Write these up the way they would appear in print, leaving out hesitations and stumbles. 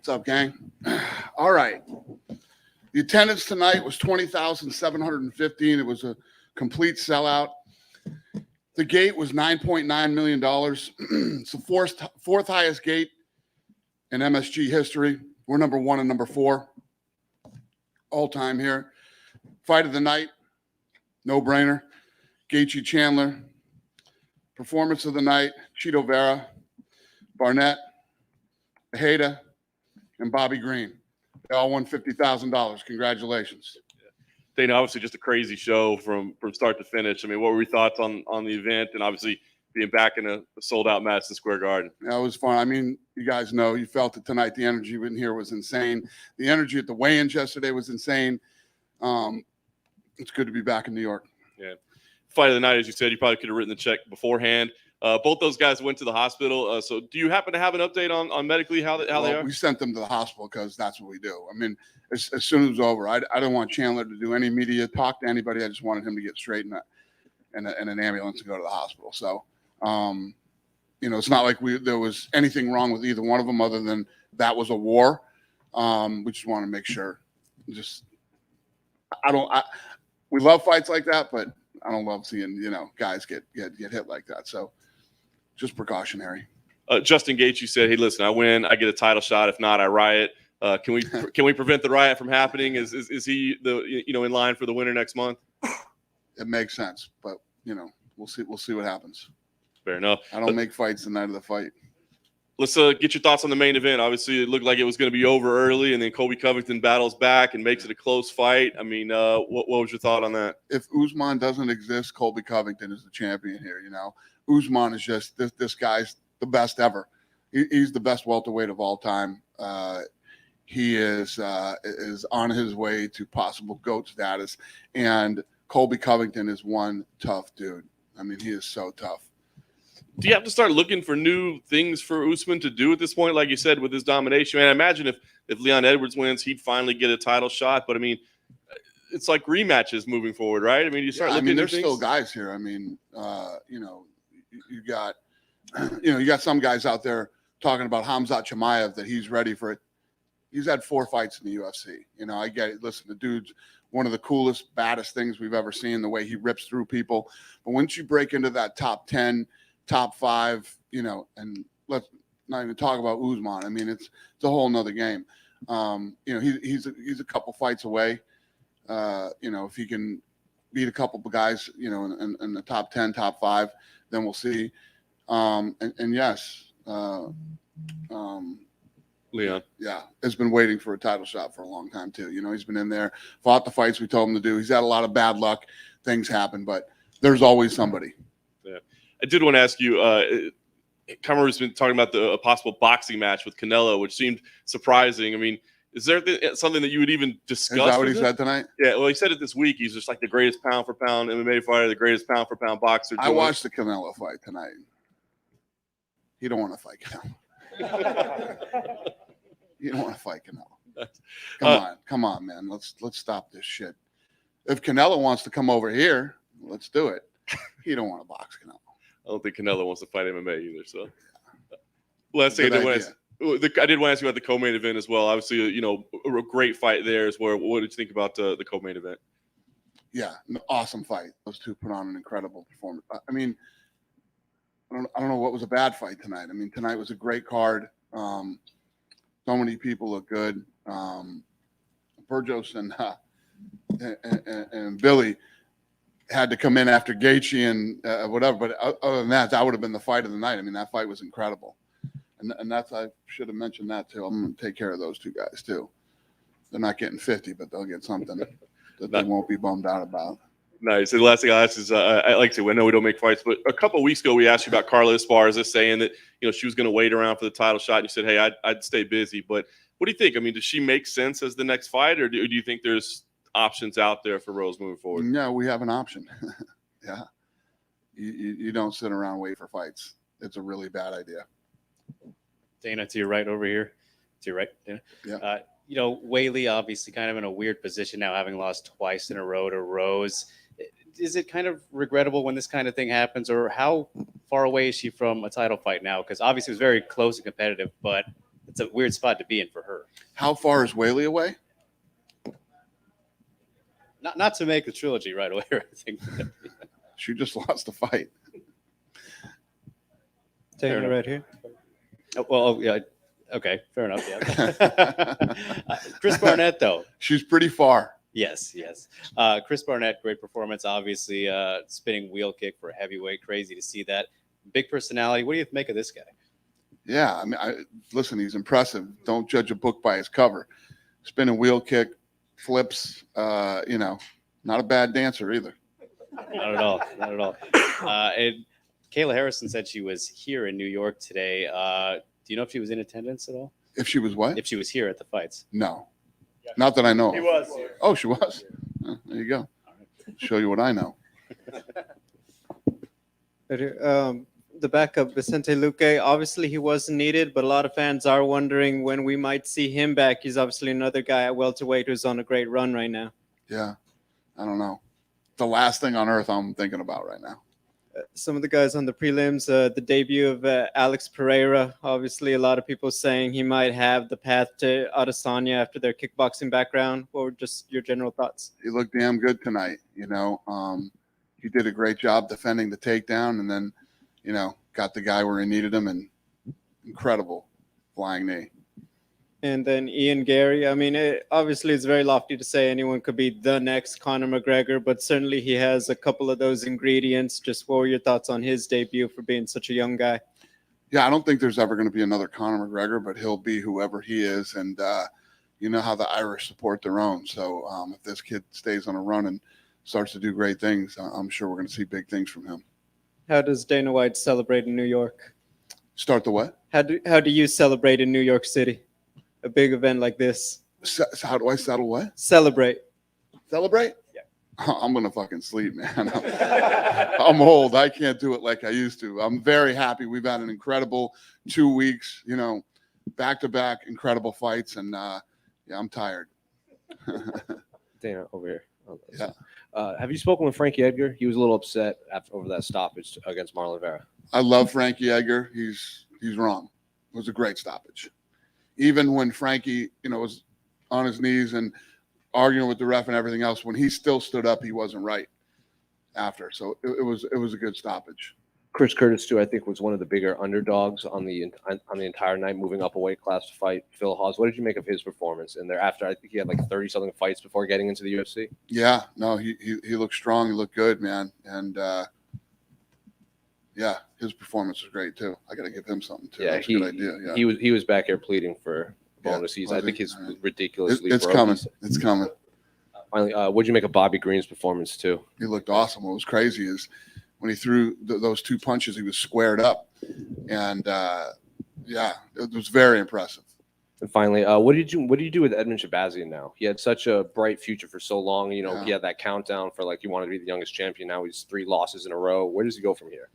What's up, gang? All right. The attendance tonight was 20,715. It was a complete sellout. The gate was $9.9 million. It's the fourth highest gate in MSG history. We're number 1 and number 4 all time here. Fight of the night, no brainer. Gaethje Chandler. Performance of the night, Chito Vera, Barnett, Ojeda, and Bobby Green. They all won $50,000. Congratulations. Dana, obviously just a crazy show from start to finish. I mean, what were your thoughts on the event and obviously being back in a sold-out Madison Square Garden? That was fun. I mean, you guys know, you felt it tonight. The energy in here was insane. The energy at the weigh-ins yesterday was insane. It's good to be back in New York. Yeah. Fight of the night, as you said, you probably could have written the check beforehand. Both those guys went to the hospital. So do you happen to have an update on medically how they are? We sent them to the hospital because that's what we do. I mean, as soon as it was over, I didn't want Chandler to do any media, talk to anybody. I just wanted him to get straight in an ambulance and go to the hospital. So, it's not like there was anything wrong with either one of them other than that was a war. We just want to make sure. We love fights like that, but I don't love seeing, guys get hit like that. So just precautionary. Justin Gaethje said, "Hey, listen, I win, I get a title shot. If not, I riot. Can we prevent the riot from happening? Is he in line for the winner next month?" It makes sense, but we'll see what happens. Fair enough. I don't make fights the night of the fight. Let's get your thoughts on the main event. Obviously, it looked like it was going to be over early, and then Colby Covington battles back and makes it a close fight. I mean, what was your thought on that? If Usman doesn't exist, Colby Covington is the champion here. Usman is just this guy's the best ever. He's the best welterweight of all time. He is on his way to possible GOAT status, and Colby Covington is one tough dude. I mean, he is so tough. Do you have to start looking for new things for Usman to do at this point, like you said, with his domination? And I imagine if Leon Edwards wins, he'd finally get a title shot. But, I mean, it's like rematches moving forward, right? I mean, you start looking at there's things. Still guys here. I mean, you got some guys out there talking about Khamzat Chimaev, that he's ready for it. He's had 4 fights in the UFC. I get it. Listen, the dude's one of the coolest, baddest things we've ever seen, the way he rips through people. But once you break into that top 10, top 5, and let's not even talk about Usman. I mean, it's a whole nother game. He's a couple fights away. If he can beat a couple of guys, in the top 10, top 5, then we'll see. Yes, Leon, has been waiting for a title shot for a long time too. He's been in there, fought the fights we told him to do. He's had a lot of bad luck. Things happen, but there's always somebody. Yeah. I did want to ask you, Kamaru's been talking about a possible boxing match with Canelo, which seemed surprising. I mean, is there something that you would even discuss? Is that what he said tonight? Yeah, well, he said it this week. He's just like the greatest pound-for-pound MMA fighter, the greatest pound-for-pound boxer. I watched the Canelo fight tonight. You don't want to fight Canelo. You don't want to fight Canelo. Come on, man. Let's stop this shit. If Canelo wants to come over here, let's do it. He don't want to box Canelo. I don't think Canelo wants to fight MMA either. So, last thing I did want to ask you about the co-main event as well. Obviously, a great fight there as well. What did you think about the co-main event? Yeah, an awesome fight. Those two put on an incredible performance. I mean, I don't know what was a bad fight tonight. I mean, tonight was a great card. So many people look good. Burgos and Billy had to come in after Gaethje and whatever. But other than that would have been the fight of the night. I mean, that fight was incredible. And that's, I should have mentioned that too. I'm going to take care of those two guys too. They're not getting 50, but they'll get something that they won't be bummed out about. Nice. And the last thing I'll ask is, I like to say, I know we don't make fights, but a couple of weeks ago we asked you about Carla Esparza saying that she was going to wait around for the title shot. And you said, hey, I'd stay busy. But what do you think? I mean, does she make sense as the next fight, or do you think there's options out there for Rose moving forward? No, we have an option. Yeah. You don't sit around and wait for fights. It's a really bad idea. Dana, to your right over here. To your right, Dana. Yeah. Weili obviously kind of in a weird position now, having lost twice in a row to Rose. Is it kind of regrettable when this kind of thing happens, or how far away is she from a title fight now? Because obviously it was very close and competitive, but it's a weird spot to be in for her. How far is Weili away? Not to make the trilogy right away or anything. She just lost a fight. Dana right here. Yeah. Okay, fair enough. Yeah. Chris Barnett, though. She's pretty far. Yes. Chris Barnett, great performance. Obviously, spinning wheel kick for a heavyweight. Crazy to see that. Big personality. What do you make of this guy? Yeah, I mean, listen, he's impressive. Don't judge a book by its cover. Spinning wheel kick, flips, not a bad dancer either. Not at all. And Kayla Harrison said she was here in New York today. Do you know if she was in attendance at all? If she was what? If she was here at the fights? No, not that I know. He of. was here. Oh, she was. Oh, there you go. Show you what I know. Right here. The backup, Vicente Luque, obviously he wasn't needed, but a lot of fans are wondering when we might see him back. He's obviously another guy at welterweight who's on a great run right now. Yeah, I don't know. The last thing on earth I'm thinking about right now. Some of the guys on the prelims, the debut of Alex Pereira, obviously a lot of people saying he might have the path to Adesanya after their kickboxing background. What were just your general thoughts? He looked damn good tonight. He did a great job defending the takedown, and then, got the guy where he needed him, and incredible flying knee. And then Ian Gary. I mean, obviously it's very lofty to say anyone could be the next Conor McGregor, but certainly he has a couple of those ingredients. Just what were your thoughts on his debut for being such a young guy? Yeah, I don't think there's ever going to be another Conor McGregor, but he'll be whoever he is. And you know how the Irish support their own. So if this kid stays on a run and starts to do great things, I'm sure we're going to see big things from him. How does Dana White celebrate in New York? Start the what? How do you celebrate in New York City? A big event like this. How do I settle what? Celebrate. Celebrate? Yeah. I'm going to fucking sleep, man. I'm old. I can't do it like I used to. I'm very happy. We've had an incredible 2 weeks, back-to-back incredible fights. And, I'm tired. Dana, over here. Yeah. Have you spoken with Frankie Edgar? He was a little upset over that stoppage against Marlon Vera. I love Frankie Edgar. He's wrong. It was a great stoppage. Even when Frankie, was on his knees and arguing with the ref and everything else, when he still stood up, he wasn't right after. So it was a good stoppage. Chris Curtis, too, I think was one of the bigger underdogs on the entire night, moving up a weight class to fight Phil Hawes. What did you make of his performance in there? After I think he had like 30-something fights before getting into the UFC. Yeah, no, he looked strong. He looked good, man. And his performance was great too. I got to give him something too. Yeah, That's a good idea. Yeah, he was back here pleading for bonus. Yeah, I think he's ridiculously. It's broke. coming. It's coming. Finally, what'd you make of Bobby Green's performance too? He looked awesome. What was crazy is when he threw those two punches, he was squared up, and it was very impressive. And finally, what do you do with Edmund Shabazian now? He had such a bright future for so long. He had that countdown for he wanted to be the youngest champion. Now he's 3 losses in a row. Where does he go from here?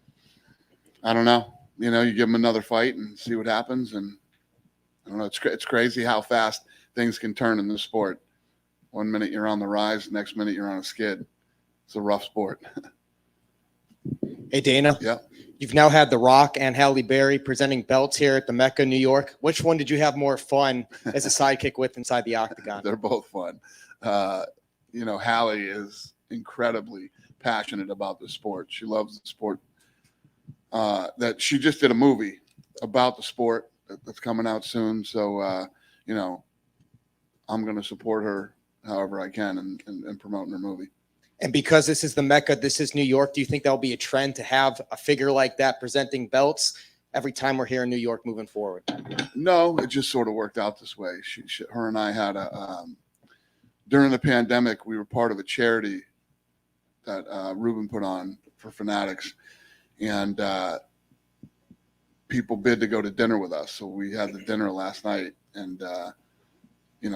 I don't know. You give him another fight and see what happens. And I don't know. It's crazy how fast things can turn in this sport. 1 minute you're on the rise, next minute you're on a skid. It's a rough sport. Hey, Dana. Yeah. You've now had The Rock and Halle Berry presenting belts here at the Mecca, New York. Which one did you have more fun as a sidekick with inside the octagon? They're both fun. Halle is incredibly passionate about the sport. She loves the sport. That she just did a movie about the sport that's coming out soon. So, I'm going to support her however I can in promoting her movie. And because this is the Mecca, this is New York, do you think that'll be a trend to have a figure like that presenting belts every time we're here in New York moving forward? No, it just sort of worked out this way. Her and I had during the pandemic, we were part of a charity that Ruben put on for fanatics, and people bid to go to dinner with us. So we had the dinner last night, and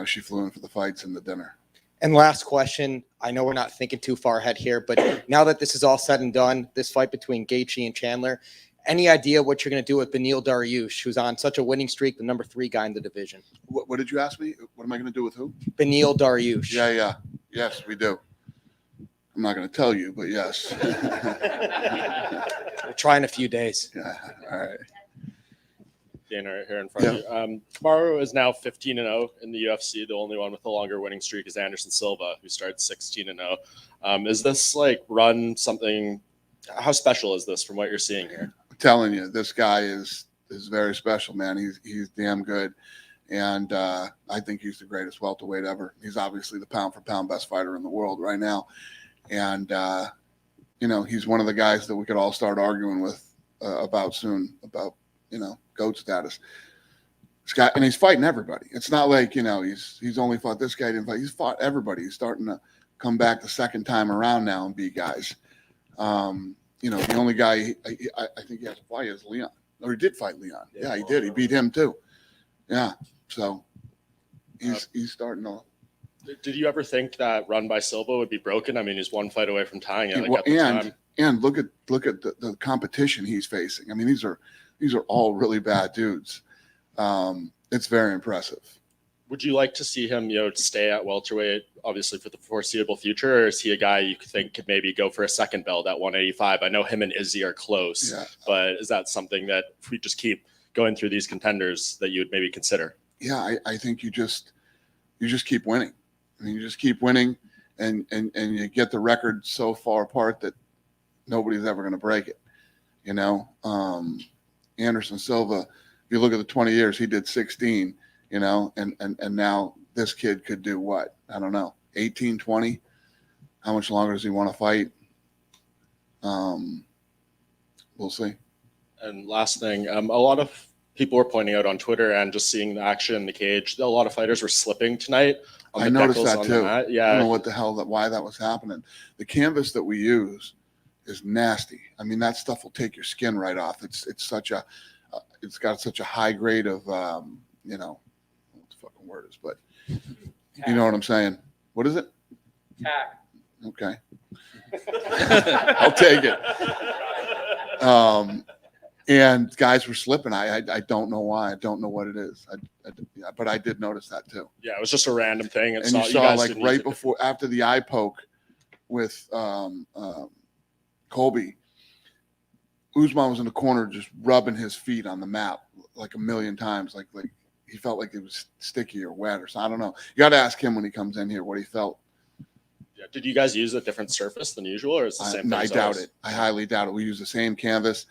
she flew in for the fights and the dinner. And last question, I know we're not thinking too far ahead here, but now that this is all said and done, this fight between Gaethje and Chandler, any idea what you're going to do with Beneil Dariush, who's on such a winning streak, the number 3 guy in the division? What did you ask me? What am I going to do with who? Beneil Dariush. Yeah. Yes, we do. I'm not going to tell you, but yes. We'll try in a few days. Yeah, all right. Dana right here in front of you. Kamaru is now 15-0 in the UFC. The only one with a longer winning streak is Anderson Silva, who started 16-0. Is this like run something? How special is this from what you're seeing here? I'm telling you, this guy is very special, man. He's damn good, and I think he's the greatest welterweight ever. He's obviously the pound for pound best fighter in the world right now, and you know, he's one of the guys that we could all start arguing with about soon, about, you know, GOAT status. This guy, and he's fighting everybody. It's not like, you know, he's only fought this guy, didn't fight. He's fought everybody. He's starting to come back the second time around now and beat guys. You know, the only guy I think he has to fight is Leon, or he did fight Leon. Yeah, he did. He beat him too. Yeah, so he's starting to. Did you ever think that run by Silva would be broken? I mean, he's one fight away from tying it. Like, at the time. And look at the competition he's facing. I mean, these are all really bad dudes. It's very impressive. Would you like to see him, you know, stay at welterweight, obviously for the foreseeable future, or is he a guy you think could maybe go for a second belt at 185? I know him and Izzy are close, but is that something that if we just keep going through these contenders that you would maybe consider? Yeah, I think you just keep winning. I mean, you just keep winning, and you get the record so far apart that nobody's ever going to break it. You know, Anderson Silva, if you look at the 20 years, he did 16, you know, and now this kid could do what? I don't know, 18, 20. How much longer does he want to fight? We'll see. And last thing, a lot of people were pointing out on Twitter and just seeing the action in the cage, a lot of fighters were slipping tonight. I noticed that too. Yeah. I don't know what the hell why that was happening. The canvas that we use is nasty. I mean, that stuff will take your skin right off. It's such a, it's got such a high grade of, you know, what the fucking word is, but you know what I'm saying? What is it? Tack. Okay. I'll take it. And guys were slipping. I don't know why. I don't know what it is. But I did notice that too. Yeah, it was just a random thing. And you saw like right before, after the eye poke with Colby, Usman was in the corner just rubbing his feet on the mat like a million times. Like he felt like it was sticky or wet or something. I don't know. You got to ask him when he comes in here what he felt. Yeah. Did you guys use a different surface than usual, or is it the same? I doubt it. I highly doubt it. We use the same canvas.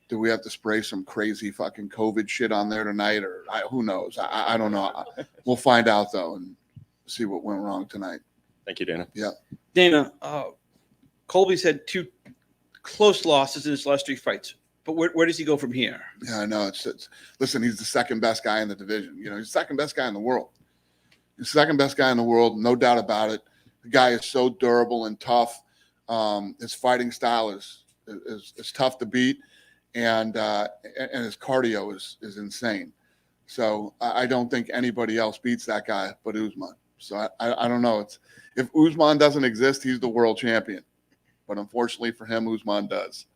Do we have to spray some crazy fucking COVID shit on there tonight, or who knows? I don't know. We'll find out though and see what went wrong tonight. Thank you, Dana. Yeah. Dana, Colby's had 2 close losses in his last 3 fights, but where does he go from here? Yeah, I know. It's listen, he's the second best guy in the division. You know, he's the second best guy in the world. He's the second best guy in the world, no doubt about it. The guy is so durable and tough. His fighting style is tough to beat, and his cardio is insane. So I don't think anybody else beats that guy but Usman. So I don't know. If Usman doesn't exist, he's the world champion. But unfortunately for him, Usman does.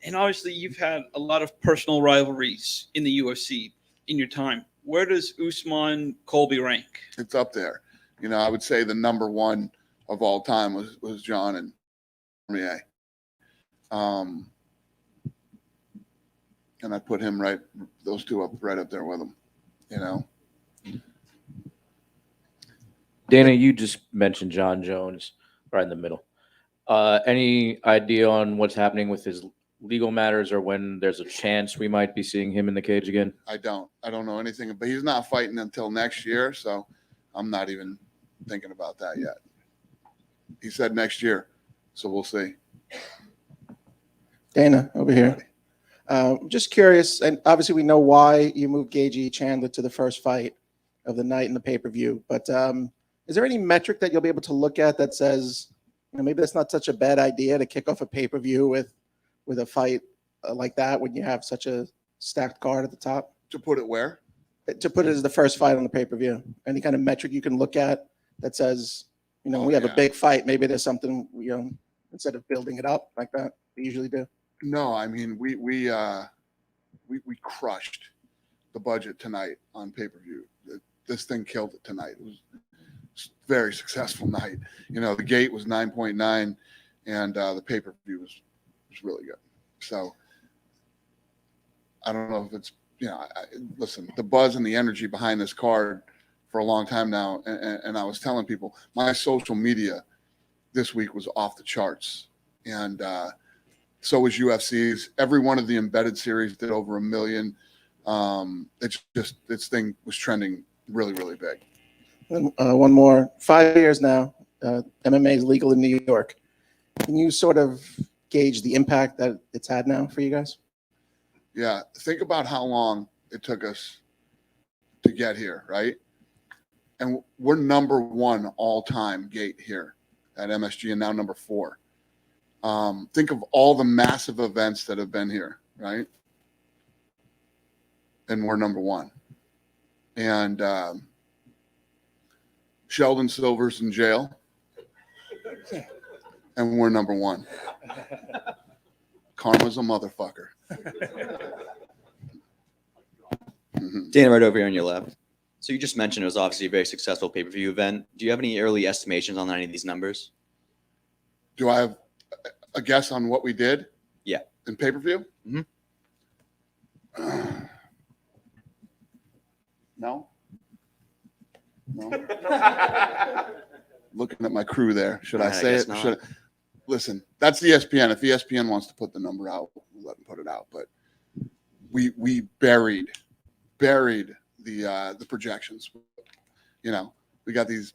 And obviously, you've had a lot of personal rivalries in the UFC in your time. Where does Usman Colby rank? It's up there. You know, I would say the number 1 of all time was John and Cormier. And I put him those 2 up right up there with him, you know. Dana, you just mentioned John Jones right in the middle. Any idea on what's happening with his legal matters, or when there's a chance we might be seeing him in the cage again? I don't know anything, but he's not fighting until next year, so I'm not even thinking about that yet. He said next year, so we'll see. Dana, over here. Just curious, and obviously we know why you moved Gagey Chandler to the first fight of the night in the pay-per-view, but is there any metric that you'll be able to look at that says, you know, maybe that's not such a bad idea to kick off a pay-per-view with a fight like that when you have such a stacked card at the top? To put it where? To put it as the first fight on the pay-per-view. Any kind of metric you can look at that says, you know, we have a big fight, maybe there's something, you know, instead of building it up like that we usually do. No, I mean, we crushed the budget tonight on pay-per-view. This thing killed it tonight. It was a very successful night. You know, the gate was 9.9 and the pay-per-view was really good. So I don't know if it's listen, the buzz and the energy behind this card for a long time now. And I was telling people my social media this week was off the charts. And so was UFC's. Every one of the embedded series did over 1 million. This thing was trending really, really big. And, one more. 5 years now, MMA is legal in New York. Can you sort of gauge the impact that it's had now for you guys? Yeah. Think about how long it took us to get here, right? And we're number 1 all-time gate here at MSG and now number 4. Think of all the massive events that have been here, right? And we're number 1. And Sheldon Silver's in jail. And we're number 1. Karma's a motherfucker. Dana, right over here on your left. So you just mentioned it was obviously a very successful pay-per-view event. Do you have any early estimations on any of these numbers? Do I have a guess on what we did? Yeah. In pay-per-view? Mm-hmm. No. Looking at my crew there. Should I say it? Listen, that's ESPN. If ESPN wants to put the number out, we'll let them put it out. But we buried the projections. We got these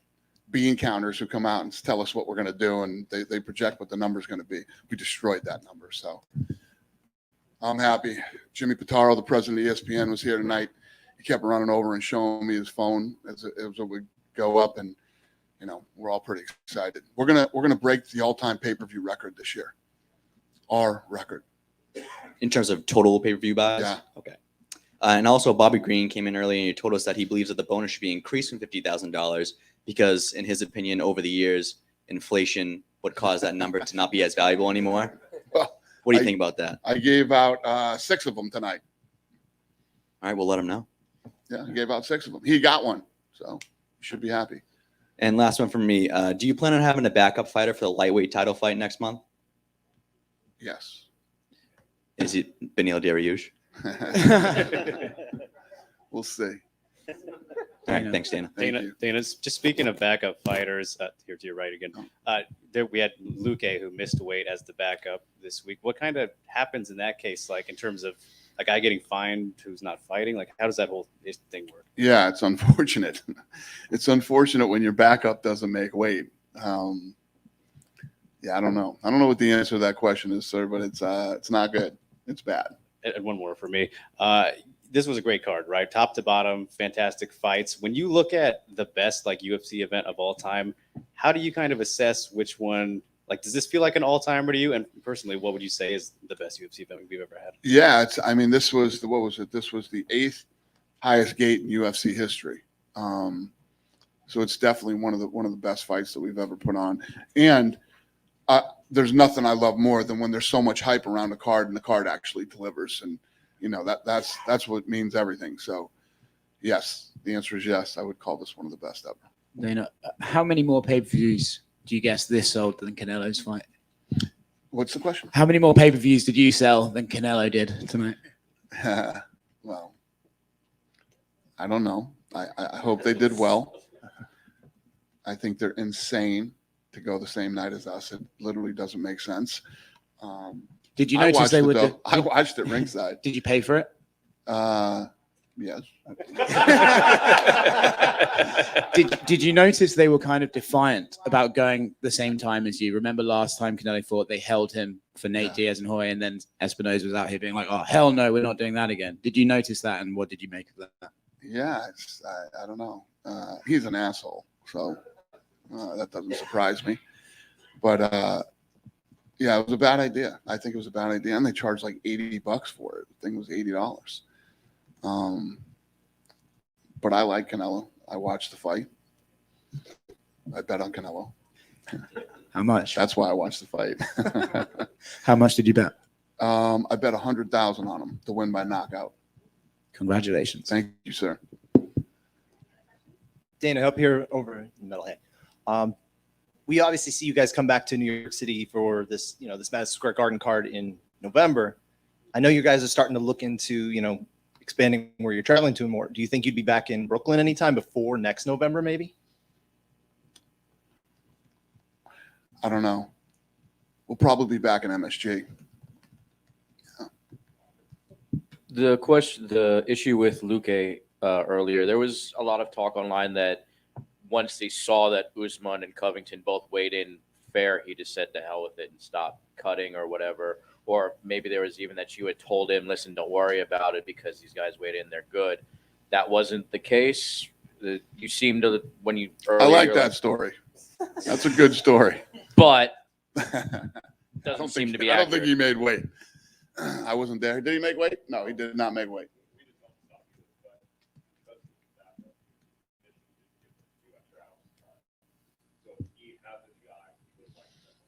bean counters who come out and tell us what we're going to do, and they project what the number is going to be. We destroyed that number. So I'm happy. Jimmy Pitaro, the president of ESPN, was here tonight. He kept running over and showing me his phone as it would go up, and we're all pretty excited. We're gonna break the all-time pay-per-view record this year. Our record. In terms of total pay-per-view buys? Yeah. Okay. And also, Bobby Green came in early and he told us that he believes that the bonus should be increased from $50,000 because, in his opinion, over the years, inflation would cause that number to not be as valuable anymore. Well, what do you think about that? I gave out 6 of them tonight. All right, we'll let him know. Yeah, I gave out 6 of them. He got one, so you should be happy. And last one from me. Do you plan on having a backup fighter for the lightweight title fight next month? Yes. Is it Beneil Dariush? We'll see. All right, thanks, Dana. Dana, just speaking of backup fighters, here to your right again. There we had Luque who missed weight as the backup this week. What kind of happens in that case, like in terms of a guy getting fined who's not fighting? Like, how does that whole thing work? Yeah, it's unfortunate. It's unfortunate when your backup doesn't make weight. Yeah, I don't know. I don't know what the answer to that question is, sir, but it's not good. It's bad. And one more for me. This was a great card, right? Top to bottom, fantastic fights. When you look at the best UFC event of all time, how do you kind of assess which one? Like, does this feel like an all-timer to you? And personally, what would you say is the best UFC event we've ever had? Yeah, this was what was it? This was the 8th highest gate in UFC history. So it's definitely one of the best fights that we've ever put on. And there's nothing I love more than when there's so much hype around the card and the card actually delivers. And that's what means everything. So yes, the answer is yes. I would call this one of the best ever. Dana, how many more pay-per-views do you guess this sold than Canelo's fight? What's the question? How many more pay-per-views did you sell than Canelo did tonight? Well, I don't know. I hope they did well. I think they're insane to go the same night as us. It literally doesn't make sense. Did you notice they would? I watched it ringside. Did you pay for it? Yes. Did you notice they were kind of defiant about going the same time as you? Remember last time Canelo fought, they held him for Nate Diaz and Hoy, and then Espinosa was out here being like, "Oh hell no, we're not doing that again." Did you notice that, and what did you make of that? Yeah, I don't know. He's an asshole, so that doesn't surprise me. But yeah, it was a bad idea. I think it was a bad idea, and they charged like $80 for it. The thing was $80. But I like Canelo. I watched the fight. I bet on Canelo. How much? That's why I watched the fight. How much did you bet? I bet 100,000 on him to win by knockout. Congratulations. Thank you, sir. Dana, up here over in the Metalhead. We obviously see you guys come back to New York City for this, this Madison Square Garden card in November. I know you guys are starting to look into, expanding where you're traveling to more, do you think you'd be back in Brooklyn anytime before next November, maybe? I don't know. We'll probably be back in MSG. The issue with Luque earlier, there was a lot of talk online that once they saw that Usman and Covington both weighed in fair, he just said to hell with it and stopped cutting or whatever. Or maybe there was even that you had told him, listen, don't worry about it because these guys weighed in, they're good. That wasn't the case. You seemed to, when you I like that story. That's a good story. But I doesn't seem to be I don't accurate. think he made weight. I wasn't there. Did he make weight? No, he did not make weight.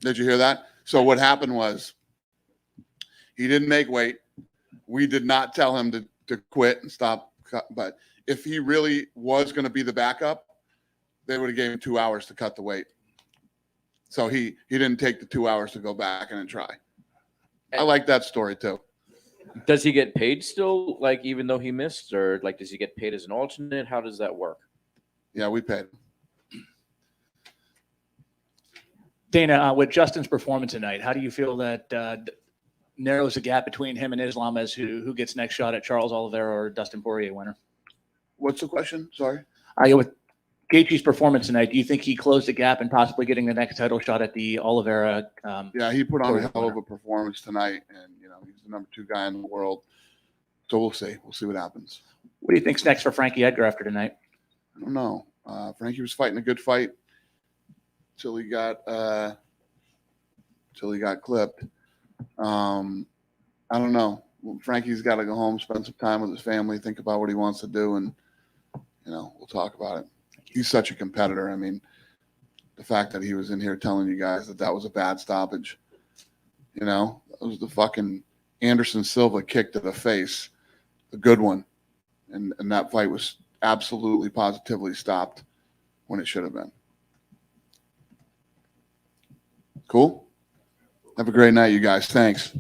Did you hear that? So what happened was he didn't make weight. We did not tell him to quit and stop. But if he really was going to be the backup, they would have gave him 2 hours to cut the weight. So he didn't take the 2 hours to go back and try. I like that story too. Does he get paid still, like even though he missed, or like does he get paid as an alternate? How does that work? Yeah, we paid him. Dana, with Justin's performance tonight, how do you feel that narrows the gap between him and Islam as who gets next shot at Charles Oliveira or Dustin Poirier winner? What's the question? Sorry. With Gaethje's performance tonight, do you think he closed the gap and possibly getting the next title shot at the Oliveira? Yeah, he put on a Poirier hell of winner? a performance tonight, and he's the number 2 guy in the world. So we'll see. We'll see what happens. What do you think's next for Frankie Edgar after tonight? I don't know. Frankie was fighting a good fight till he got clipped. I don't know. Frankie's got to go home, spend some time with his family, think about what he wants to do, and we'll talk about it. He's such a competitor. I mean, the fact that he was in here telling you guys that was a bad stoppage, that was the fucking Anderson Silva kick to the face, a good one, and that fight was absolutely positively stopped when it should have been. Cool. Have a great night, you guys. Thanks.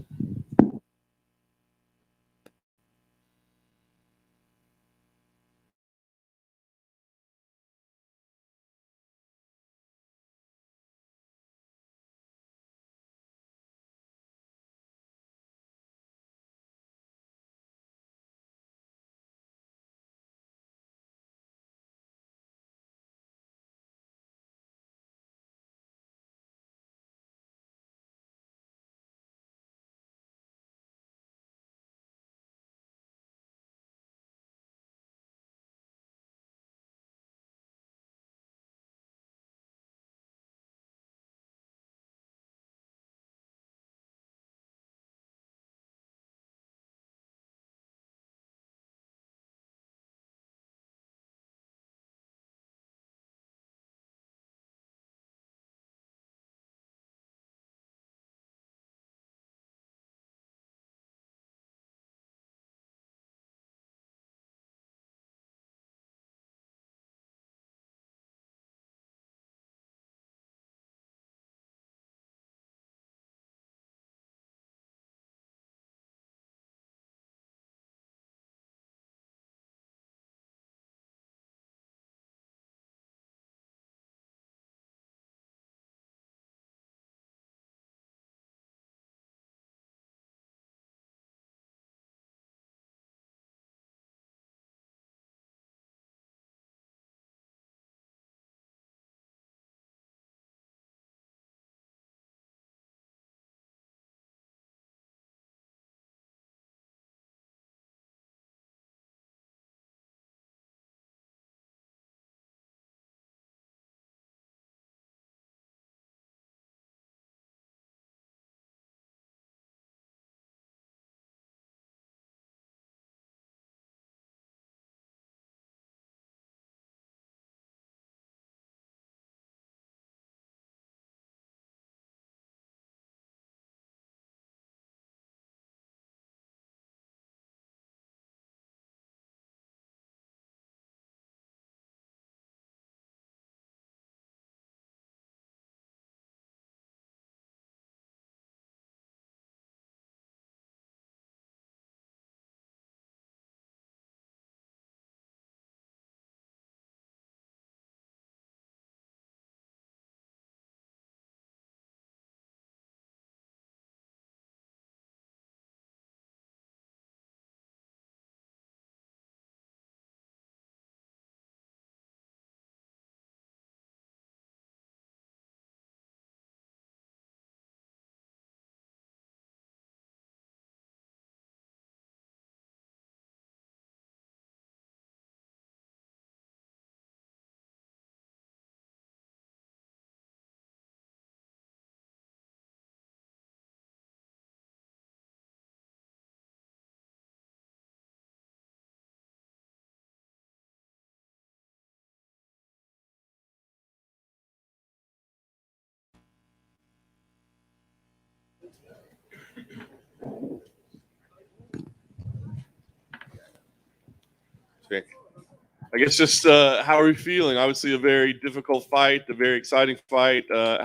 I guess just how are you feeling? Obviously, a very difficult fight, a very exciting fight.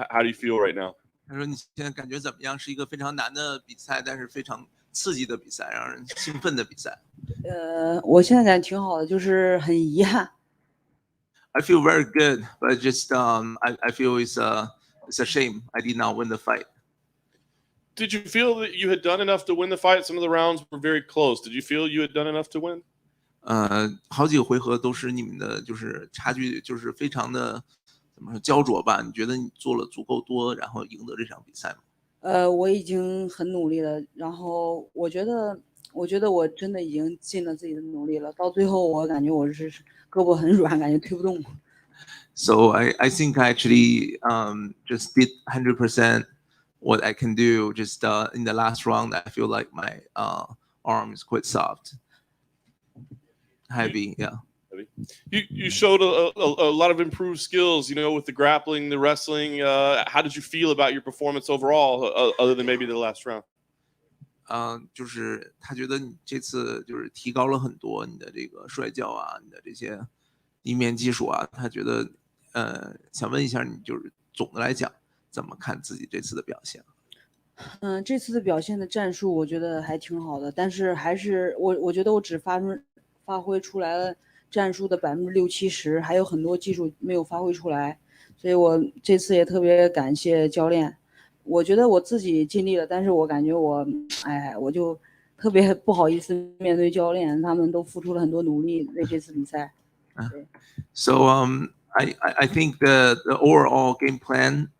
How do you feel right now? 他说：“你现在感觉怎么样？是一个非常难的比赛，但是非常刺激的比赛，让人兴奋的比赛。”我现在感觉挺好的，就是很遗憾。I feel very good, but just I feel it's a shame I did not win the fight. Did you feel that you had done enough to win the fight? Some of the rounds were very close. Did you feel you had done enough to win? 好几个回合都是你们的，就是差距就是非常的怎么说焦灼吧？你觉得你做了足够多，然后赢得这场比赛吗？我已经很努力了，然后我觉得我真的已经尽了自己的努力了。到最后，我感觉我是胳膊很软，感觉推不动。So I think I actually just did 100% what I can do. Just in the last round, I feel like my arm is quite soft. Heavy, yeah. You showed a lot of improved skills, with the grappling, the wrestling. How did you feel about your performance overall, other than maybe the last round? 就是他觉得你这次就是提高了很多你的这个摔跤啊，你的这些地面技术啊，他觉得想问一下你就是总的来讲怎么看自己这次的表现？这次的表现的战术我觉得还挺好的，但是还是我觉得我只发挥出来了战术的60%-70%，还有很多技术没有发挥出来，所以我这次也特别感谢教练。我觉得我自己尽力了，但是我感觉我就特别不好意思面对教练，他们都付出了很多努力为这次比赛。So I think the overall game plan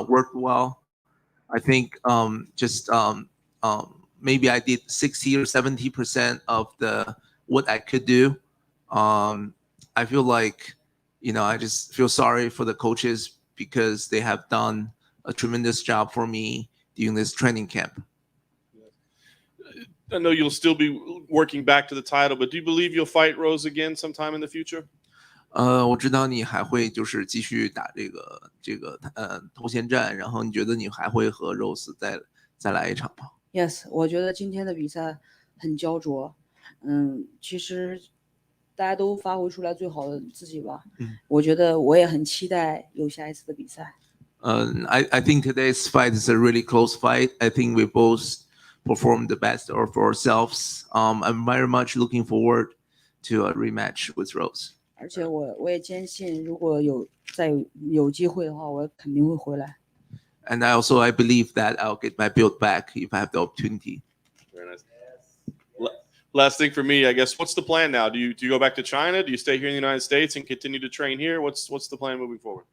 worked well. I think just maybe I did 60 or 70% of what I could do. I feel like, I just feel sorry for the coaches because they have done a tremendous job for me during this training camp. I know you'll still be working back to the title, but do you believe you'll fight Rose again sometime in the future? 我知道你还会就是继续打这个头衔战，然后你觉得你还会和 Rose 再来一场吗？ Yes， 我觉得今天的比赛很焦灼。其实大家都发挥出来最好的自己吧。我觉得我也很期待有下一次的比赛。I think today's fight is a really close fight. I think we both performed the best of ourselves. I'm very much looking forward to a rematch with Rose. 而且我也坚信，如果再有机会的话，我肯定会回来。And I believe that I'll get my belt back if I have the opportunity. Very nice. Last thing for me, I guess, what's the plan now? Do you go back to China? Do you stay here in the United States and continue to train here? What's the plan moving forward?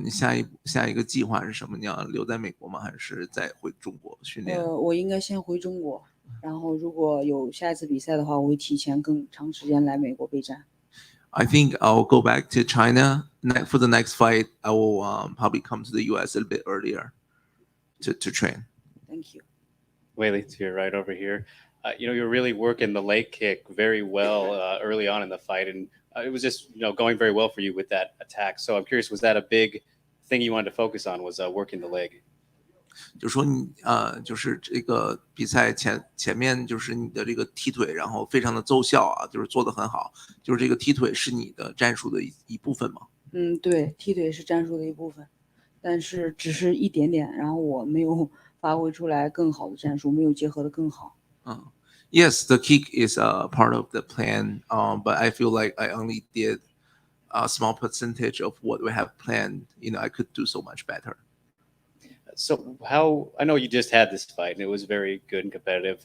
你下一个计划是什么？你要留在美国吗？还是再回中国训练？我应该先回中国，然后如果有下一次比赛的话，我会提前更长时间来美国备战。I think I'll go back to China for the next fight. I will probably come to the U.S. a little bit earlier to train. Thank you. Weili, to your right over here. You're really working the leg kick very well early on in the fight, and it was just going very well for you with that attack. So I'm curious, was that a big thing you wanted to focus on? Was working the leg? 就说你就是这个比赛前面就是你的这个踢腿，然后非常的奏效啊，就是做得很好。就是这个踢腿是你的战术的一部分吗？对，踢腿是战术的一部分，但是只是一点点，然后我没有发挥出来更好的战术，没有结合的更好。Yes, the kick is a part of the plan, but I feel like I only did a small percentage of what we have planned. I could do so much better. So I know you just had this fight and it was very good and competitive,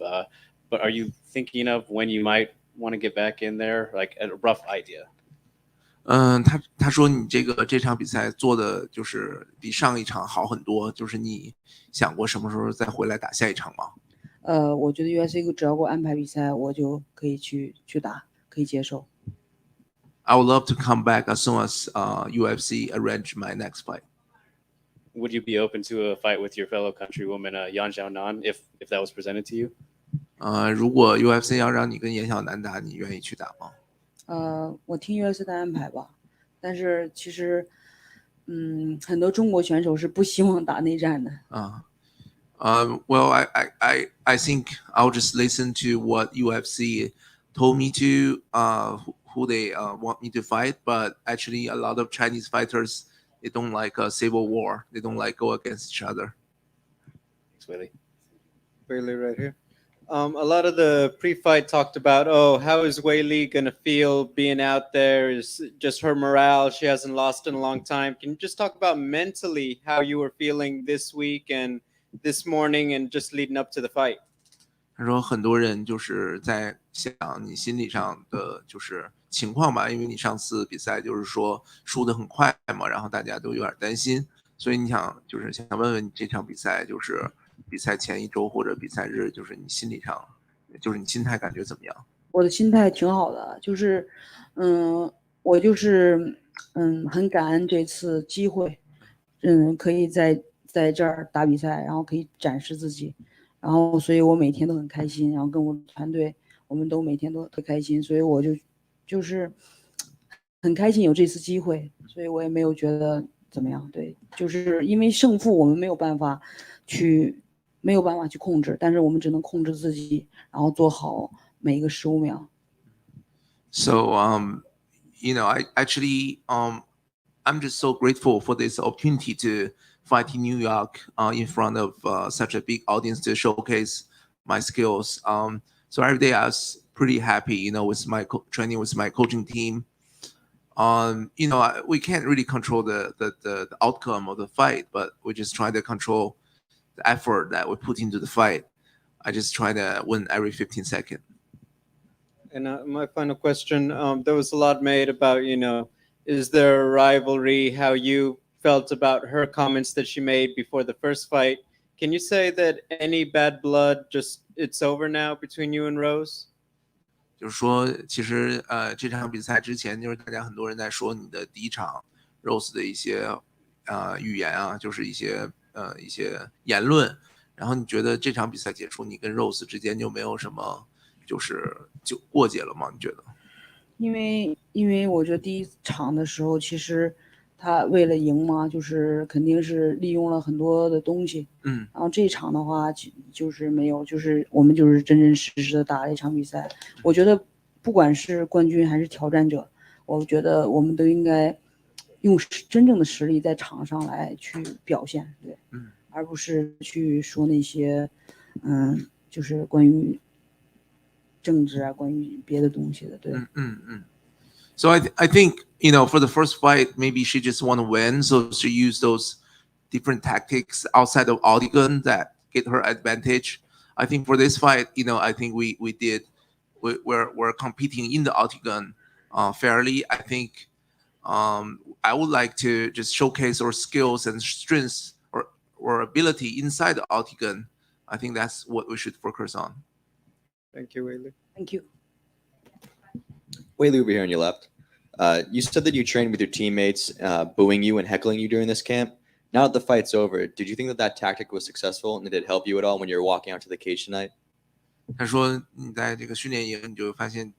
but are you thinking of when you might want to get back in there, like a rough idea? 他说你这场比赛做的就是比上一场好很多，就是你想过什么时候再回来打下一场吗？我觉得 UFC 只要给我安排比赛，我就可以去打，可以接受。I would love to come back as soon as UFC arrange my next fight. Would you be open to a fight with your fellow countrywoman Yan Xiaonan if that was presented to you? 如果 UFC 要让你跟严小楠打，你愿意去打吗？我听 UFC 的安排吧，但是其实，很多中国选手是不希望打内战的。Well, I think I'll just listen to what UFC told me to, who they want me to fight. But actually, a lot of Chinese fighters, they don't like a civil war. They don't like go against each other. Thanks, Willie. Weili right here. A lot of the pre-fight talked about, oh, how is Weili gonna feel being out there? Is just her morale? She hasn't lost in a long time. Can you just talk about mentally how you were feeling this week and this morning and just leading up to the fight? 他说很多人就是在想你心理上的就是情况吧，因为你上次比赛就是说输得很快嘛，然后大家都有点担心，所以你想就是想问问你这场比赛就是比赛前一周或者比赛日，就是你心理上就是你心态感觉怎么样？我的心态挺好的，就是我就是很感恩这次机会，可以在这儿打比赛，然后可以展示自己，然后所以我每天都很开心，然后跟我团队我们都每天都特开心，所以我就是很开心有这次机会，所以我也没有觉得怎么样。对，就是因为胜负我们没有办法去控制，但是我们只能控制自己，然后做好每一个15秒。So you know, I actually I'm just so grateful for this opportunity to fight in New York in front of such a big audience to showcase my skills. So every day I was pretty happy, you know, with my training with my coaching team. You know, we can't really control the outcome of the fight, but we just try to control the effort that we put into the fight. I just try to win every 15 seconds. And my final question, there was a lot made about, is there a rivalry, how you felt about her comments that she made before the first fight. Can you say that any bad blood, just it's over now between you and Rose? 就是说，其实这场比赛之前，就是大家很多人在说你的第一场 Rose 的一些语言啊，就是一些言论。然后你觉得这场比赛结束，你跟 Rose 之间就没有什么就过节了吗？你觉得？因为我觉得第一场的时候，其实他为了赢嘛，就是肯定是利用了很多的东西。然后这一场的话，就是没有，就是我们就是真真实实的打了一场比赛。我觉得不管是冠军还是挑战者，我觉得我们都应该用真正的实力在场上来去表现，对，而不是去说那些，就是关于政治啊，关于别的东西的，对。So I think, you know, for the first fight, maybe she just want to win, so she used those different tactics outside of octagon that get her advantage. I think for this fight, you know, I think we're competing in the octagon fairly. I think I would like to just showcase our skills and strengths or ability inside the octagon. I think that's what we should focus on. Thank you, Weili. Thank you. Weili, over here on your left. You said that you trained with your teammates, booing you and heckling you during this camp. Now that the fight's over, did you think that tactic was successful and did it help you at all when you were walking out to the cage tonight? 他说你在这个训练营，你就发现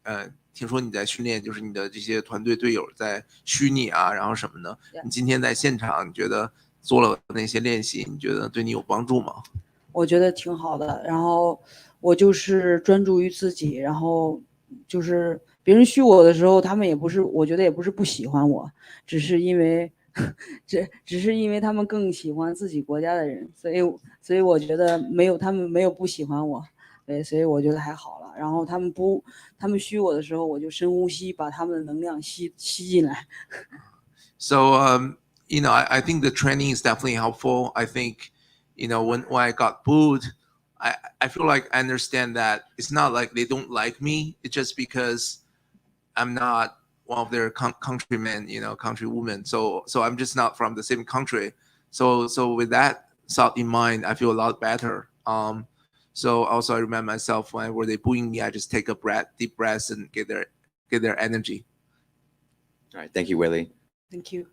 听说你在训练，就是你的这些团队队友在虚你啊，然后什么的。你今天在现场，你觉得做了那些练习，你觉得对你有帮助吗？我觉得挺好的，然后我就是专注于自己，然后就是别人虚我的时候，他们也不是，我觉得也不是不喜欢我，只是因为他们更喜欢自己国家的人，所以我觉得他们没有不喜欢我，对，所以我觉得还好了。然后他们虚我的时候，我就深呼吸，把他们的能量吸进来。So you know, I think the training is definitely helpful. I think, you know, when I got booed, I feel like I understand that it's not like they don't like me. It's just because I'm not one of their countrymen, you know, countrywomen. So I'm just not from the same country. So with that thought in mind, I feel a lot better. So also I remind myself when they booing me, I just take a deep breath and get their energy. All right, thank you, Weili. Thank you.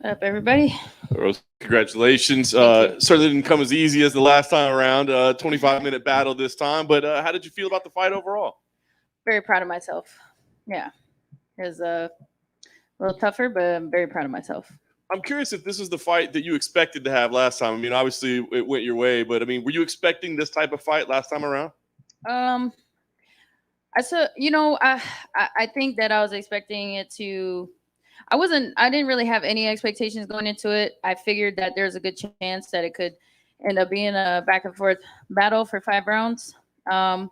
Up, everybody. Rose, congratulations. Certainly didn't come as easy as the last time around. 25-minute battle this time. But how did you feel about the fight overall? Very proud of myself. Yeah, it was a little tougher, but I'm very proud of myself. I'm curious if this is the fight that you expected to have last time. I mean, obviously it went your way, but I mean, were you expecting this type of fight last time around? I said, I think that I was expecting it to. I didn't really have any expectations going into it. I figured that there's a good chance that it could end up being a back and forth battle for 5 rounds. But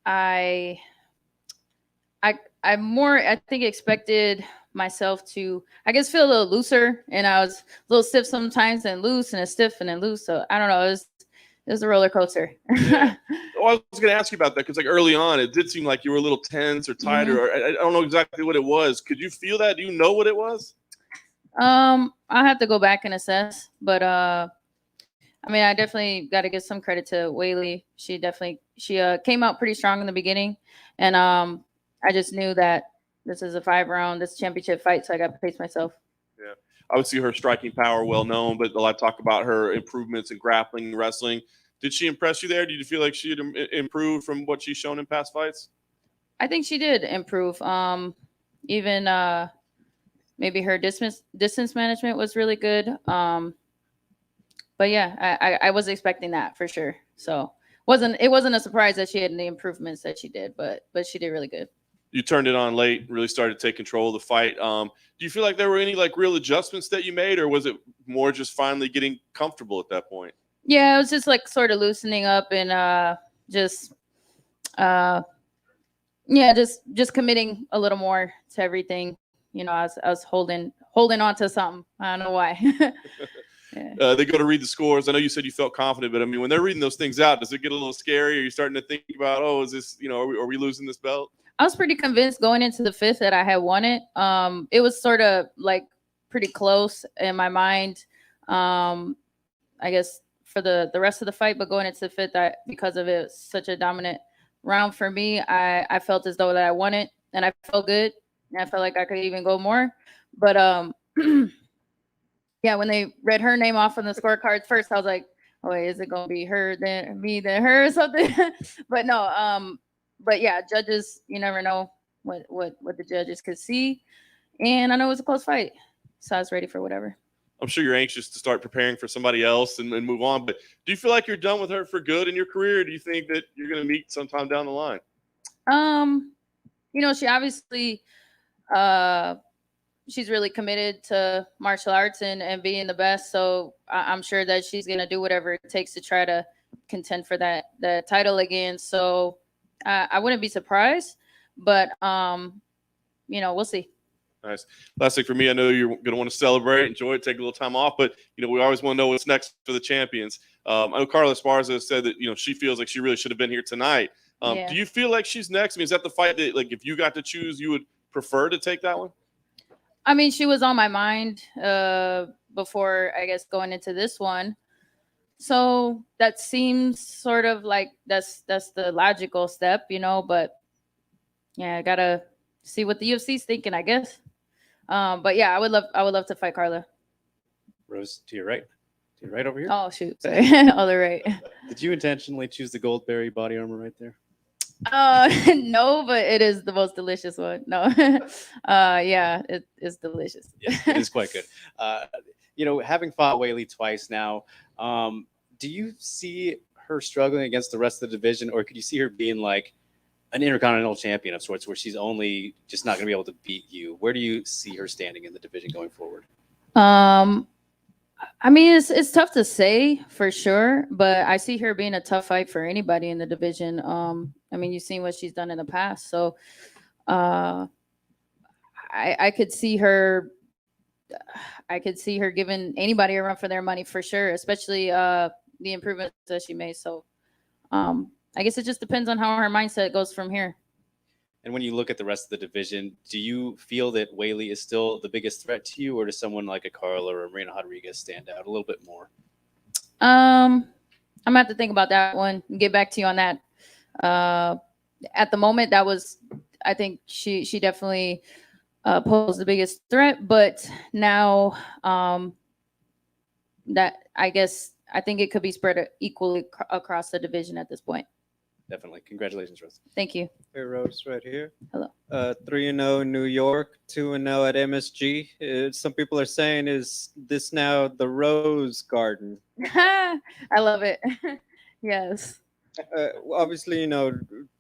I think expected myself to, I guess, feel a little looser, and I was a little stiff sometimes and loose and stiff and then loose. So I don't know. It was a roller coaster. Yeah. Well, I was going to ask you about that because, like, early on, it did seem like you were a little tense or tighter. Mm-hmm. Or I don't know exactly what it was. Could you feel that? Do you know what it was? I'll have to go back and assess, but I mean, I definitely got to give some credit to Weili. She came out pretty strong in the beginning, and I just knew that this is a 5-round, this championship fight, so I got to pace myself. Yeah, obviously her striking power well known, but a lot of talk about her improvements in grappling and wrestling. Did she impress you there? Did you feel like she had improved from what she's shown in past fights? I think she did improve. Even maybe her distance management was really good. But yeah, I was expecting that for sure. So it wasn't a surprise that she had the improvements that she did, but she did really good. You turned it on late, really started to take control of the fight. Do you feel like there were any like real adjustments that you made, or was it more just finally getting comfortable at that point? Yeah, it was just like sort of loosening up and just committing a little more to everything. I was holding on to something. I don't know why. Yeah. They go to read the scores. I know you said you felt confident, but I mean, when they're reading those things out, does it get a little scary? Are you starting to think about, oh, is this, are we losing this belt? I was pretty convinced going into the 5th that I had won it. It was sort of like pretty close in my mind. I guess for the rest of the fight, but going into the 5th, because of it was such a dominant round for me, I felt as though that I won it, and I felt good, and I felt like I could even go more. But yeah, when they read her name off on the scorecards first, I was like, oh wait, is it gonna be her then me then her or something? But no, but yeah, judges, you never know what the judges could see, and I know it was a close fight, so I was ready for whatever. I'm sure you're anxious to start preparing for somebody else and move on, but do you feel like you're done with her for good in your career? Or do you think that you're going to meet sometime down the line? She obviously, she's really committed to martial arts and being the best. So I'm sure that she's going to do whatever it takes to try to contend for that title again. So I wouldn't be surprised, but we'll see. Nice. Last thing for me, I know you're going to want to celebrate, enjoy it, take a little time off, but we always want to know what's next for the champions. I know Carla Esparza said that she feels like she really should have been here tonight. Yeah. Do you feel like she's next? I mean, is that the fight that, like, if you got to choose, you would prefer to take that one? I mean, she was on my mind before, I guess, going into this one. So that seems sort of like that's the logical step, but yeah, I gotta see what the UFC's thinking, I guess. But yeah, I would love to fight Carla. Rose, to your right over here. Oh shoot, sorry. Other right. Did you intentionally choose the Goldberry body armor right there? No, but it is the most delicious one. No, yeah, it is delicious. Yeah, it is quite good. Having fought Weili twice now, do you see her struggling against the rest of the division, or could you see her being like an intercontinental champion of sorts, where she's only just not going to be able to beat you? Where do you see her standing in the division going forward? I mean, it's tough to say for sure, but I see her being a tough fight for anybody in the division. I mean, you've seen what she's done in the past, so I could see her. I could see her giving anybody a run for their money for sure, especially the improvements that she made. So I guess it just depends on how her mindset goes from here. And when you look at the rest of the division, do you feel that Weili is still the biggest threat to you, or does someone like a Carla or a Marina Rodriguez stand out a little bit more? I'm gonna have to think about that one and get back to you on that. At the moment, I think she definitely pose the biggest threat. But now that I think it could be spread equally across the division at this point. Definitely. Congratulations, Rose. Thank you. Hey, Rose, right here. Hello. 3-0 New York, 2-0 at MSG. Some people are saying, is this now the Rose Garden? I love it. Yes. Obviously,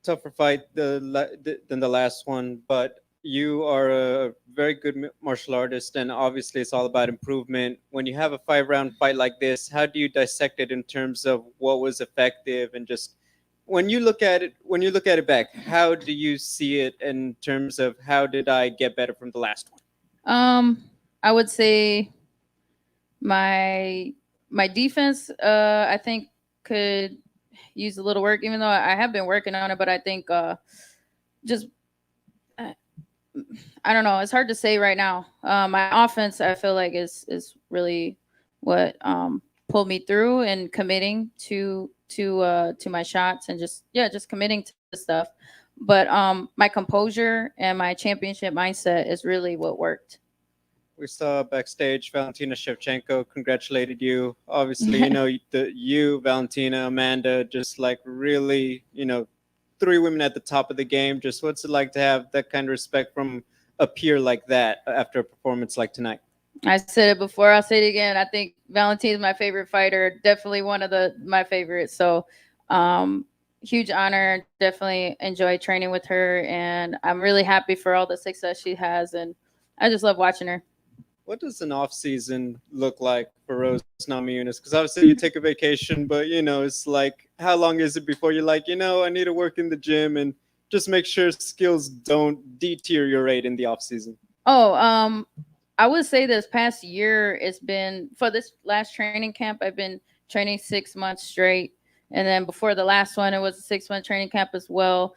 tougher fight than the last one, but you are a very good martial artist, and obviously it's all about improvement. When you have a 5-round fight like this, how do you dissect it in terms of what was effective, and just when you look at it back, how do you see it in terms of how did I get better from the last one? I would say my defense, I think could use a little work, even though I have been working on it. But I think I don't know. It's hard to say right now. My offense, I feel like is really what pulled me through and committing to my shots and just committing to the stuff. But my composure and my championship mindset is really what worked. We saw backstage Valentina Shevchenko congratulated you. Obviously, you, Valentina, Amanda, just like really, 3 women at the top of the game. Just what's it like to have that kind of respect from a peer like that after a performance like tonight? I said it before, I'll say it again. I think Valentina's my favorite fighter, definitely one of my favorites. So huge honor, definitely enjoy training with her. And I'm really happy for all the success she has. And I just love watching her. What does an off season look like for Rose Namajunas? Because obviously you take a vacation, but it's like, how long is it before you're like, I need to work in the gym and just make sure skills don't deteriorate in the off season? Oh, I would say this past year, it's been for this last training camp, I've been training 6 months straight. And then before the last one, it was a 6-month training camp as well.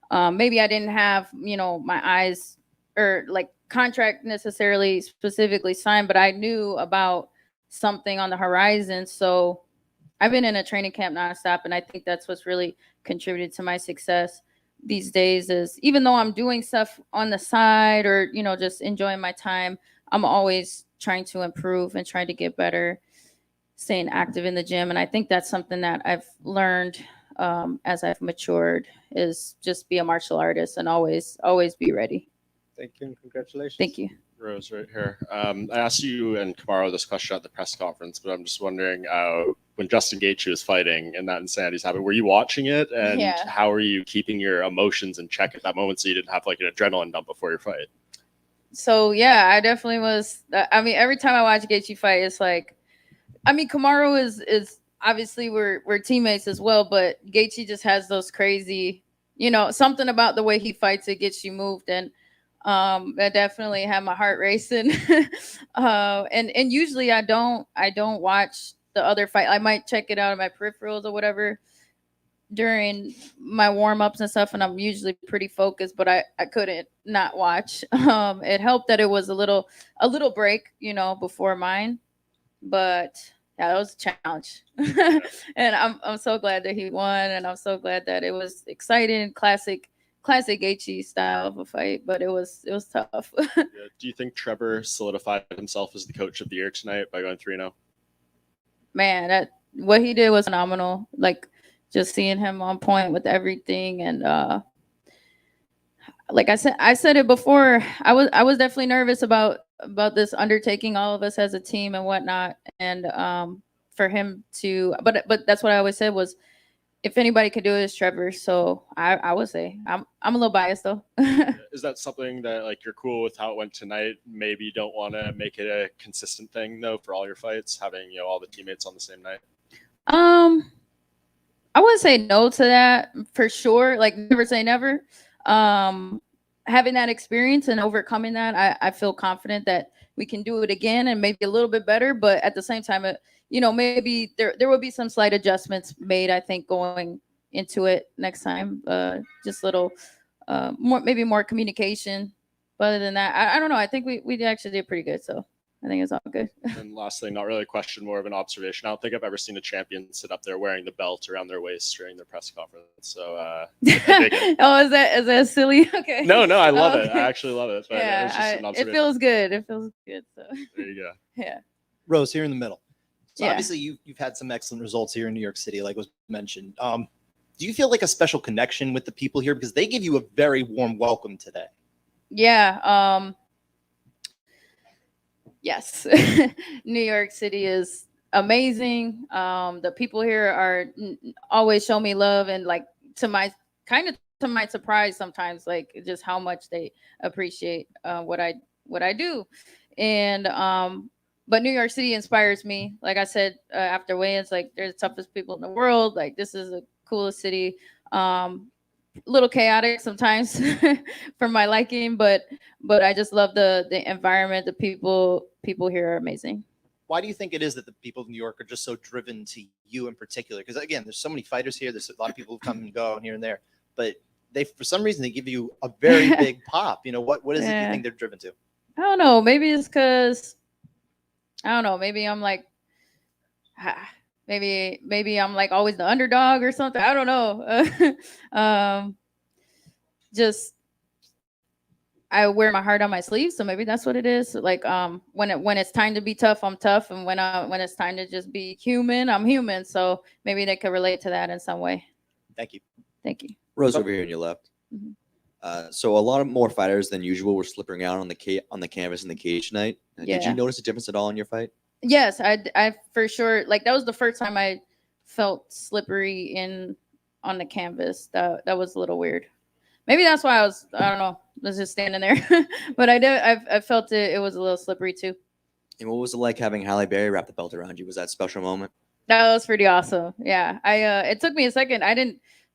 Maybe I didn't have, my eyes or like contract necessarily specifically signed, but I knew about something on the horizon. So I've been in a training camp nonstop, and I think that's what's really contributed to my success these days. Is even though I'm doing stuff on the side or just enjoying my time, I'm always trying to improve and trying to get better, staying active in the gym. And I think that's something that I've learned as I've matured, is just be a martial artist and always be ready. Thank you and congratulations. Thank you. Rose, right here. I asked you and Kamaru this question at the press conference, but I'm just wondering, when Justin Gaethje was fighting and that insanity's happened, were you watching it? And how are you keeping your emotions in check at that moment so you didn't have like an adrenaline dump before your fight? So yeah, I definitely was. I mean, every time I watch Gaethje fight, it's like, I mean, Kamaru is obviously we're teammates as well, but Gaethje just has those crazy, something about the way he fights, it gets you moved. And that definitely had my heart racing. And usually I don't watch the other fight. I might check it out in my peripherals or whatever during my warm-ups and stuff, and I'm usually pretty focused, but I couldn't not watch. It helped that it was a little break, before mine. But yeah, that was a challenge. And I'm so glad that he won, and I'm so glad that it was exciting, classic Gaethje style of a fight, but it was tough. Yeah. Do you think Trevor solidified himself as the coach of the year tonight by going 3-0? Man, what he did was phenomenal. Like, just seeing him on point with everything, and like I said it before, I was definitely nervous about this undertaking, all of us as a team and whatnot, and for him to, but that's what I always said was, if anybody could do it, it's Trevor. So I would say I'm a little biased though. Is that something that like you're cool with how it went tonight? Maybe you don't want to make it a consistent thing though for all your fights, having all the teammates on the same night. I wouldn't say no to that for sure. Like, never say never. Having that experience and overcoming that, I feel confident that we can do it again and maybe a little bit better. But at the same time, maybe there will be some slight adjustments made, I think, going into it next time. Just little more communication. But other than that, I don't know. I think we actually did pretty good. So I think it's all good. And last thing, not really a question, more of an observation. I don't think I've ever seen a champion sit up there wearing the belt around their waist during their press conference. So I dig it. Oh, is that silly? Okay. No, I love it. Okay. I actually love it. But it was just an it observation. feels good. It feels good. So There you go. yeah. Rose, here in the middle. So Yeah. obviously you've had some excellent results here in New York City, like was mentioned. Do you feel like a special connection with the people here because they give you a very warm welcome today? Yeah. Yes. New York City is amazing. The people here are always show me love, and like to my surprise sometimes, like just how much they appreciate what I do. And but New York City inspires me. Like I said after weigh-ins, like they're the toughest people in the world. Like this is the coolest city. Little chaotic sometimes for my liking, but I just love the environment. The people here are amazing. Why do you think it is that the people of New York are just so driven to you in particular? Because again, there's so many fighters here. There's a lot of people who come and go and here and there, but they, for some reason, they give you a very big pop. You know, what is it you think they're driven to? I don't know. Maybe it's because I don't know. Maybe I'm like, maybe I'm like always the underdog or something. I don't know. Just I wear my heart on my sleeve, so maybe that's what it is. Like when it's time to be tough, I'm tough, and when it's time to just be human, I'm human. So maybe they could relate to that in some way. Thank you. Thank you. Rose over here on your left. So a lot of more fighters than usual were slipping out on the canvas in the cage tonight. Did Yeah. you notice a difference at all in your fight? Yes, I for sure. Like that was the first time I felt slippery on the canvas. That was a little weird. Maybe that's why I don't know, was just standing there. But I felt it was a little slippery too. And what was it like having Halle Berry wrap the belt around you? Was that a special moment? That was pretty awesome. Yeah. It took me a second.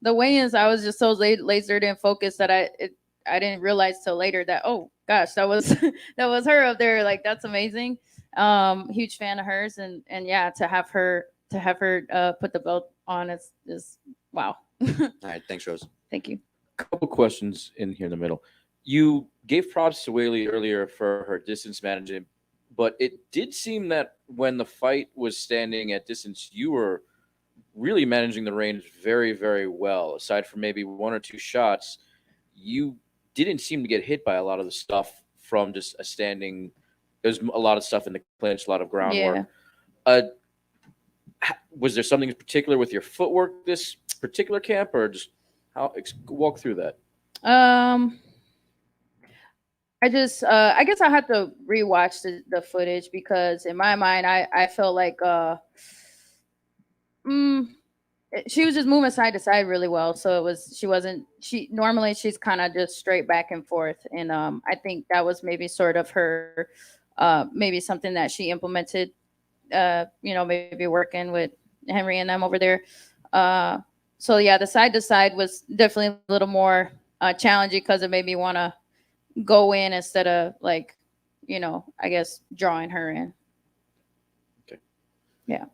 The weigh-ins, I was just so lasered and focused that I didn't realize till later that, oh gosh, that was that was her up there. Like that's amazing. Huge fan of hers, and yeah, to have her put the belt on is wow. All right, thanks, Rose. Thank you. Couple questions in here in the middle. You gave props to Weili earlier for her distance management, but it did seem that when the fight was standing at distance, you were really managing the range very, very well. Aside from maybe one or two shots, you didn't seem to get hit by a lot of the stuff from just a standing. There's a lot of stuff in the clinch, a lot of groundwork. Yeah. Was there something in particular with your footwork this particular camp, or just walk through that? I guess I had to rewatch the footage because in my mind I felt like she was just moving side to side really well. So normally she's kind of just straight back and forth, and I think that was maybe sort of her maybe something that she implemented, maybe working with Henry and them over there. So yeah, the side to side was definitely a little more challenging because it made me want to go in instead of like, I guess drawing her in. Okay. Yeah.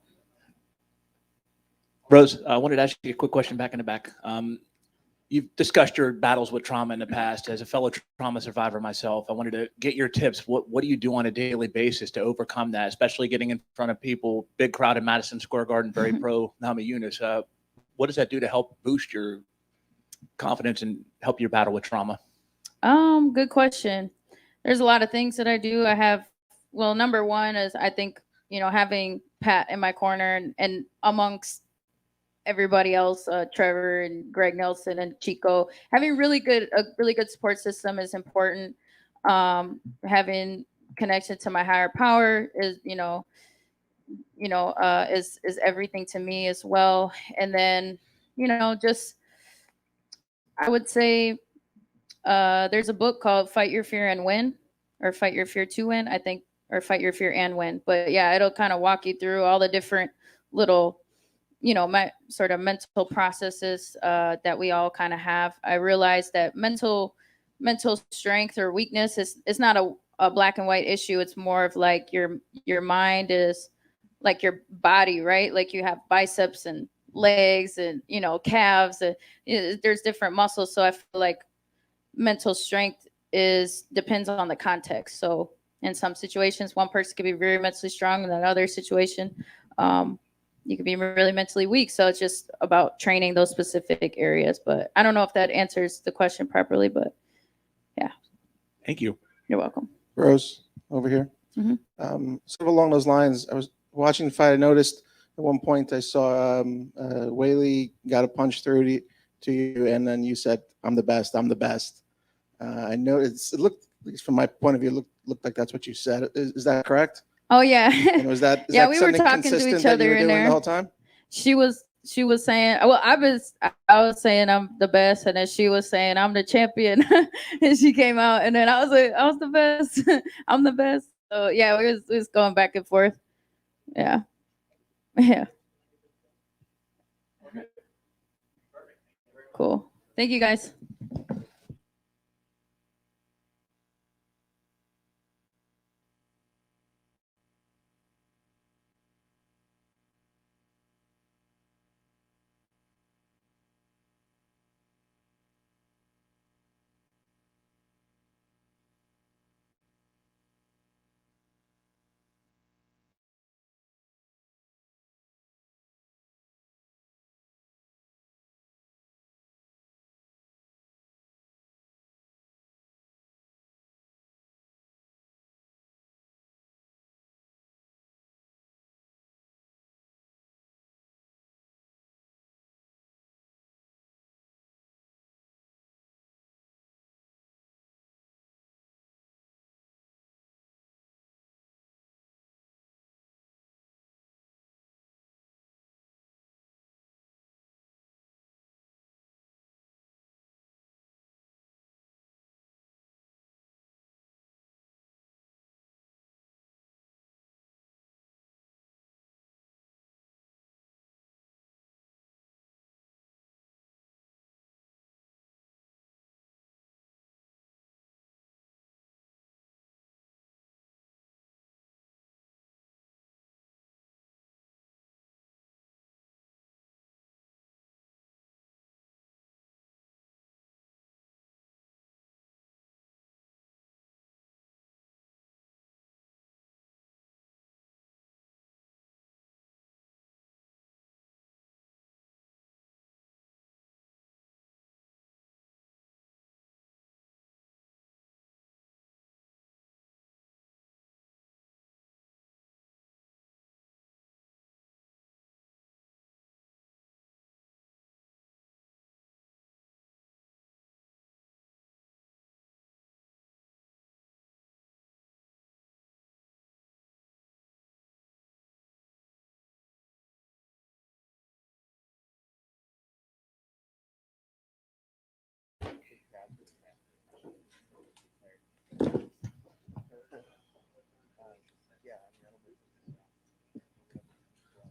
Rose, I wanted to ask you a quick question back in the back. You've discussed your battles with trauma in the past. As a fellow trauma survivor myself, I wanted to get your tips. What do you do on a daily basis to overcome that, especially getting in front of people, big crowd in Madison Square Garden, very pro Namajunas? What does that do to help boost your confidence and help your battle with trauma? Good question. There's a lot of things that I do. Number one is I think, having Pat in my corner and amongst everybody else, Trevor and Greg Nelson and Chico, having a really good support system is important. Having connection to my higher power is, is everything to me as well. And then, just, I would say, there's a book called Fight Your Fear and Win, or Fight Your Fear to Win, I think, or Fight Your Fear and Win. But yeah, it'll kind of walk you through all the different little, my sort of mental processes that we all kind of have. I realized that mental strength or weakness is not a black and white issue. It's more of like your mind is like your body, right? Like you have biceps and legs and, calves, and there's different muscles. So I feel like mental strength depends on the context. So In some situations, one person could be very mentally strong, and another situation, you could be really mentally weak. So it's just about training those specific areas. But I don't know if that answers the question properly, but yeah. Thank you. You're welcome. Rose, over here. Mhm. Sort of along those lines, I was watching the fight. I noticed at one point I saw Weili got a punch through to you, and then you said, "I'm the best. I'm the best." I know it looked, at least from my point of view, looked like that's what you said. Is that correct? Oh yeah. And was that Yeah, that we were something talking to consistent each that you other were in doing there the whole time? She was saying, well, I was saying I'm the best, and then she was saying I'm the champion, and she came out, and then I was like, I was the best. I'm the best. So yeah, we was going back and forth. Yeah. Yeah. Cool. Thank you guys.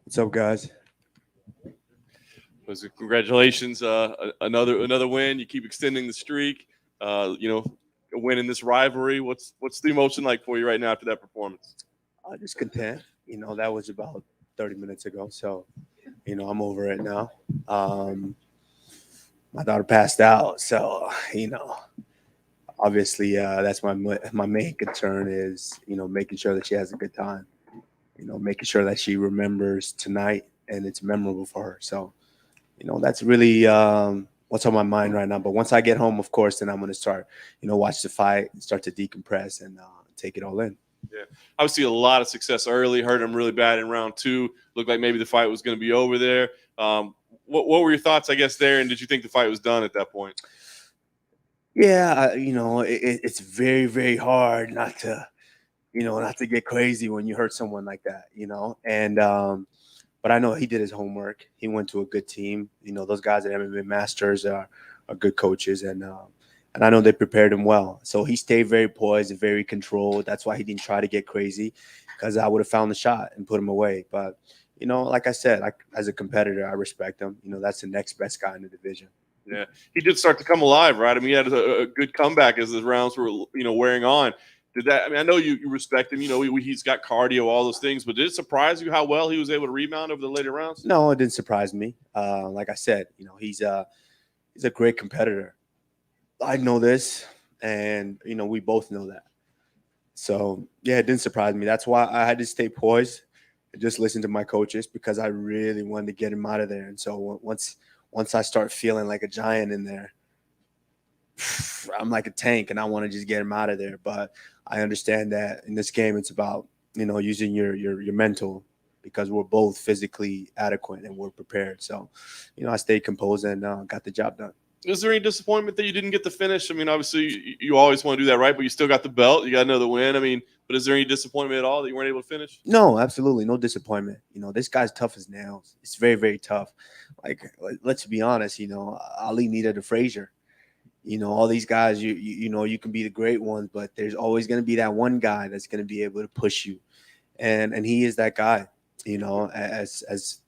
What's up, guys? Congratulations, another win. You keep extending the streak. Winning this rivalry. What's the emotion like for you right now after that performance? Just content. That was about 30 minutes ago. So, I'm over it now. My daughter passed out. So, obviously that's my main concern is, making sure that she has a good time. Making sure that she remembers tonight and it's memorable for her. So, that's really what's on my mind right now. But once I get home, of course, then I'm going to start, watch the fight, start to decompress and take it all in. Yeah, obviously a lot of success early. Hurt him really bad in round 2. Looked like maybe the fight was going to be over there. What were your thoughts, I guess, there? And did you think the fight was done at that point? Yeah, it's very, very hard not to get crazy when you hurt someone like that, And but I know he did his homework. He went to a good team. Those guys at MMA Masters are good coaches, and I know they prepared him well. So he stayed very poised and very controlled. That's why he didn't try to get crazy, because I would have found the shot and put him away. But like I said, as a competitor, I respect him. That's the next best guy in the division. Yeah, he did start to come alive, right? I mean, he had a good comeback as the rounds were, wearing on. Did that? I mean, I know you respect him. He's got cardio, all those things. But did it surprise you how well he was able to rebound over the later rounds? No, it didn't surprise me. Like I said, he's a great competitor. I know this, and we both know that. So yeah, it didn't surprise me. That's why I had to stay poised and just listen to my coaches, because I really wanted to get him out of there. And so once I start feeling like a giant in there, I'm like a tank, and I want to just get him out of there. But I understand that in this game, it's about, using your mental, because we're both physically adequate and we're prepared. So, I stayed composed and got the job done. Is there any disappointment that you didn't get the finish? I mean, obviously you always want to do that, right? But you still got the belt. You got another win. I mean, but is there any disappointment at all that you weren't able to finish? No, absolutely no disappointment. This guy's tough as nails. It's very, very tough. Like, let's be honest. Ali needed a Frazier. All these guys, you can be the great ones, but there's always going to be that one guy that's going to be able to push you, and he is that guy. As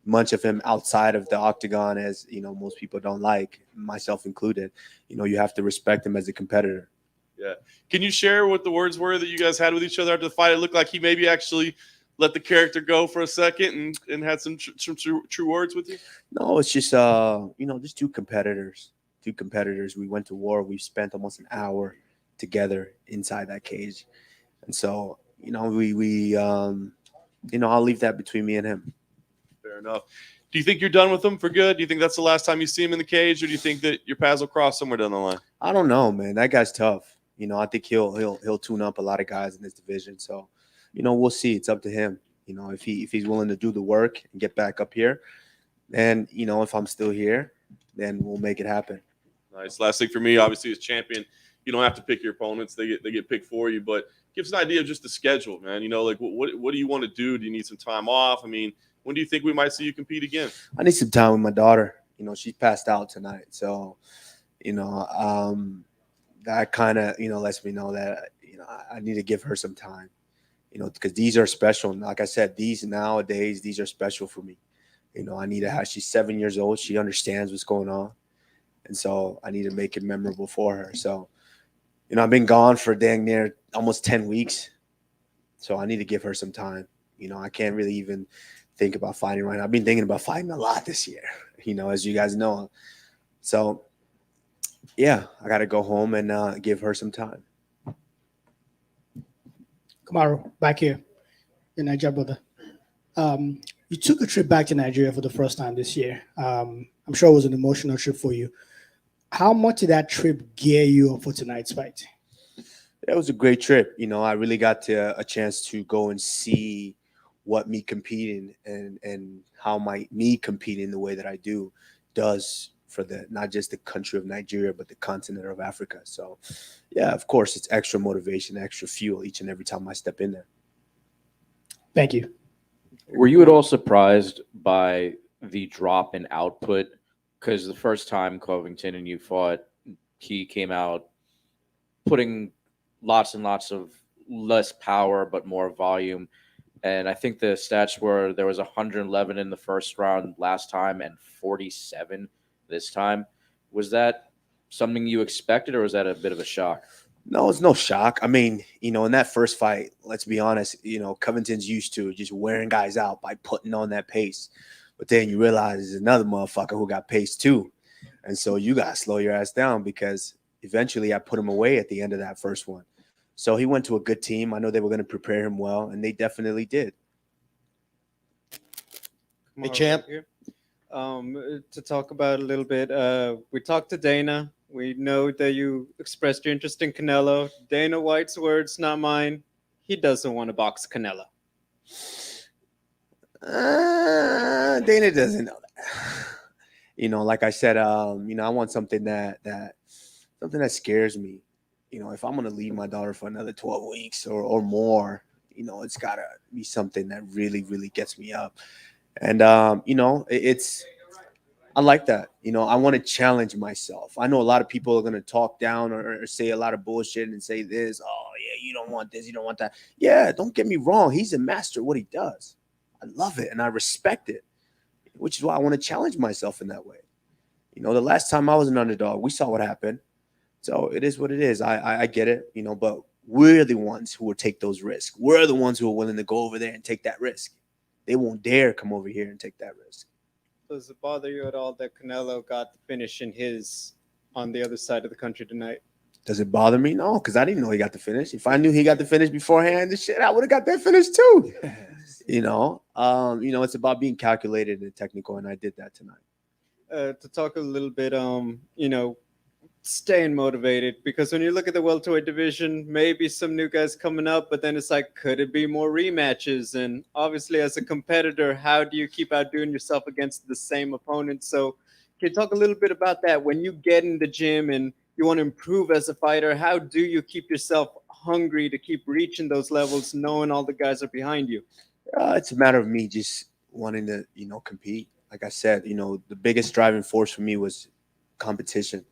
much of him outside of the octagon as most people don't like, myself included. You have to respect him as a competitor. Yeah. Can you share what the words were that you guys had with each other after the fight? It looked like he maybe actually let the character go for a second and had some true words with you. No, it's just just two competitors. We went to war. We spent almost an hour together inside that cage, and so we I'll leave that between me and him. Fair enough. Do you think you're done with him for good? Do you think that's the last time you see him in the cage, or do you think that your paths will cross somewhere down the line? I don't know, man. That guy's tough. I think he'll tune up a lot of guys in this division. So, we'll see. It's up to him. If he's willing to do the work and get back up here, and if I'm still here, then we'll make it happen. Nice. Last thing for me, obviously, as champion, you don't have to pick your opponents; they get picked for you. But give us an idea of just the schedule, man. Like what do you want to do? Do you need some time off? I mean, when do you think we might see you compete again? I need some time with my daughter. She passed out tonight, so that kind of lets me know that I need to give her some time. Because these are special. Like I said, these are special for me. I need to have. She's 7 years old. She understands what's going on. And so I need to make it memorable for her. So, I've been gone for dang near almost 10 weeks. So I need to give her some time. I can't really even think about fighting right now. I've been thinking about fighting a lot this year, as you guys know. So, yeah, I got to go home and give her some time. Kamaru, back here in Nigeria, brother. You took a trip back to Nigeria for the first time this year. I'm sure it was an emotional trip for you. How much did that trip gear you up for tonight's fight? It was a great trip. I really got a chance to go and see what me competing and how me competing the way that I do does for not just the country of Nigeria, but the continent of Africa. So, yeah, of course, it's extra motivation, extra fuel each and every time I step in there. Thank you. Were you at all surprised by the drop in output? Because the first time Covington and you fought, he came out putting lots and lots of less power but more volume. And I think the stats were there was 111 in the first round last time and 47 this time. Was that something you expected, or was that a bit of a shock? No, it's no shock. I mean, in that first fight, let's be honest, Covington's used to just wearing guys out by putting on that pace. But then you realize there's another motherfucker who got pace too. And so you got to slow your ass down, because eventually I put him away at the end of that first one. So he went to a good team. I know they were going to prepare him well, and they definitely did. Hey, champ. To talk about a little bit, we talked to Dana. We know that you expressed your interest in Canelo. Dana White's words, not mine. He doesn't want to box Canelo. Dana doesn't know that. Like I said, I want something that scares me. If I'm gonna leave my daughter for another 12 weeks or more, it's gotta be something that really, really gets me up. And it's I like that. I want to challenge myself. I know a lot of people are gonna talk down or say a lot of bullshit and say this. Oh yeah, you don't want this, you don't want that. Yeah, don't get me wrong. He's a master at what he does. I love it and I respect it, which is why I want to challenge myself in that way. The last time I was an underdog, we saw what happened. So it is what it is. I get it, but we're the ones who will take those risks. We're the ones who are willing to go over there and take that risk. They won't dare come over here and take that risk. Does it bother you at all that Canelo got the finish in his on the other side of the country tonight? Does it bother me? No, because I didn't know he got the finish. If I knew he got the finish beforehand, I would have got that finish too. It's about being calculated and technical, and I did that tonight. To talk a little bit, staying motivated, because when you look at the welterweight division, maybe some new guys coming up, but then it's like, could it be more rematches? And obviously, as a competitor, how do you keep outdoing yourself against the same opponent? So, can you talk a little bit about that? When you get in the gym and you want to improve as a fighter, how do you keep yourself hungry to keep reaching those levels, knowing all the guys are behind you? It's a matter of me just wanting to, compete. Like I said, the biggest driving force for me was competition.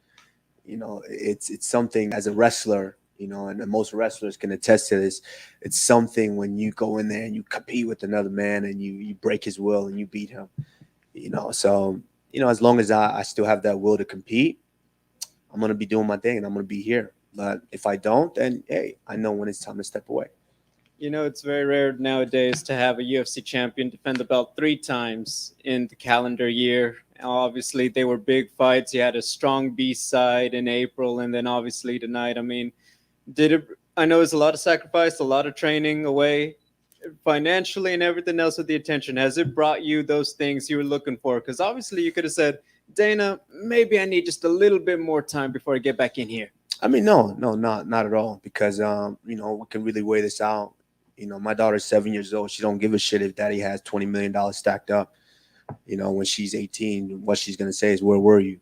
It's something as a wrestler, and most wrestlers can attest to this. It's something when you go in there and you compete with another man and you break his will and you beat him, So, as long as I still have that will to compete, I'm going to be doing my thing and I'm going to be here. But if I don't, then, hey, I know when it's time to step away. It's very rare nowadays to have a UFC champion defend the belt 3 times in the calendar year. Obviously, they were big fights. You had a strong B side in April, and then obviously tonight. I mean, I know it's a lot of sacrifice, a lot of training away financially and everything else with the attention. Has it brought you those things you were looking for? Because obviously you could have said, Dana, maybe I need just a little bit more time before I get back in here. I mean, no, not at all. Because, we can really weigh this out. My daughter's 7 years old. She don't give a shit if daddy has $20 million stacked up. When she's 18, what she's going to say is, where were you?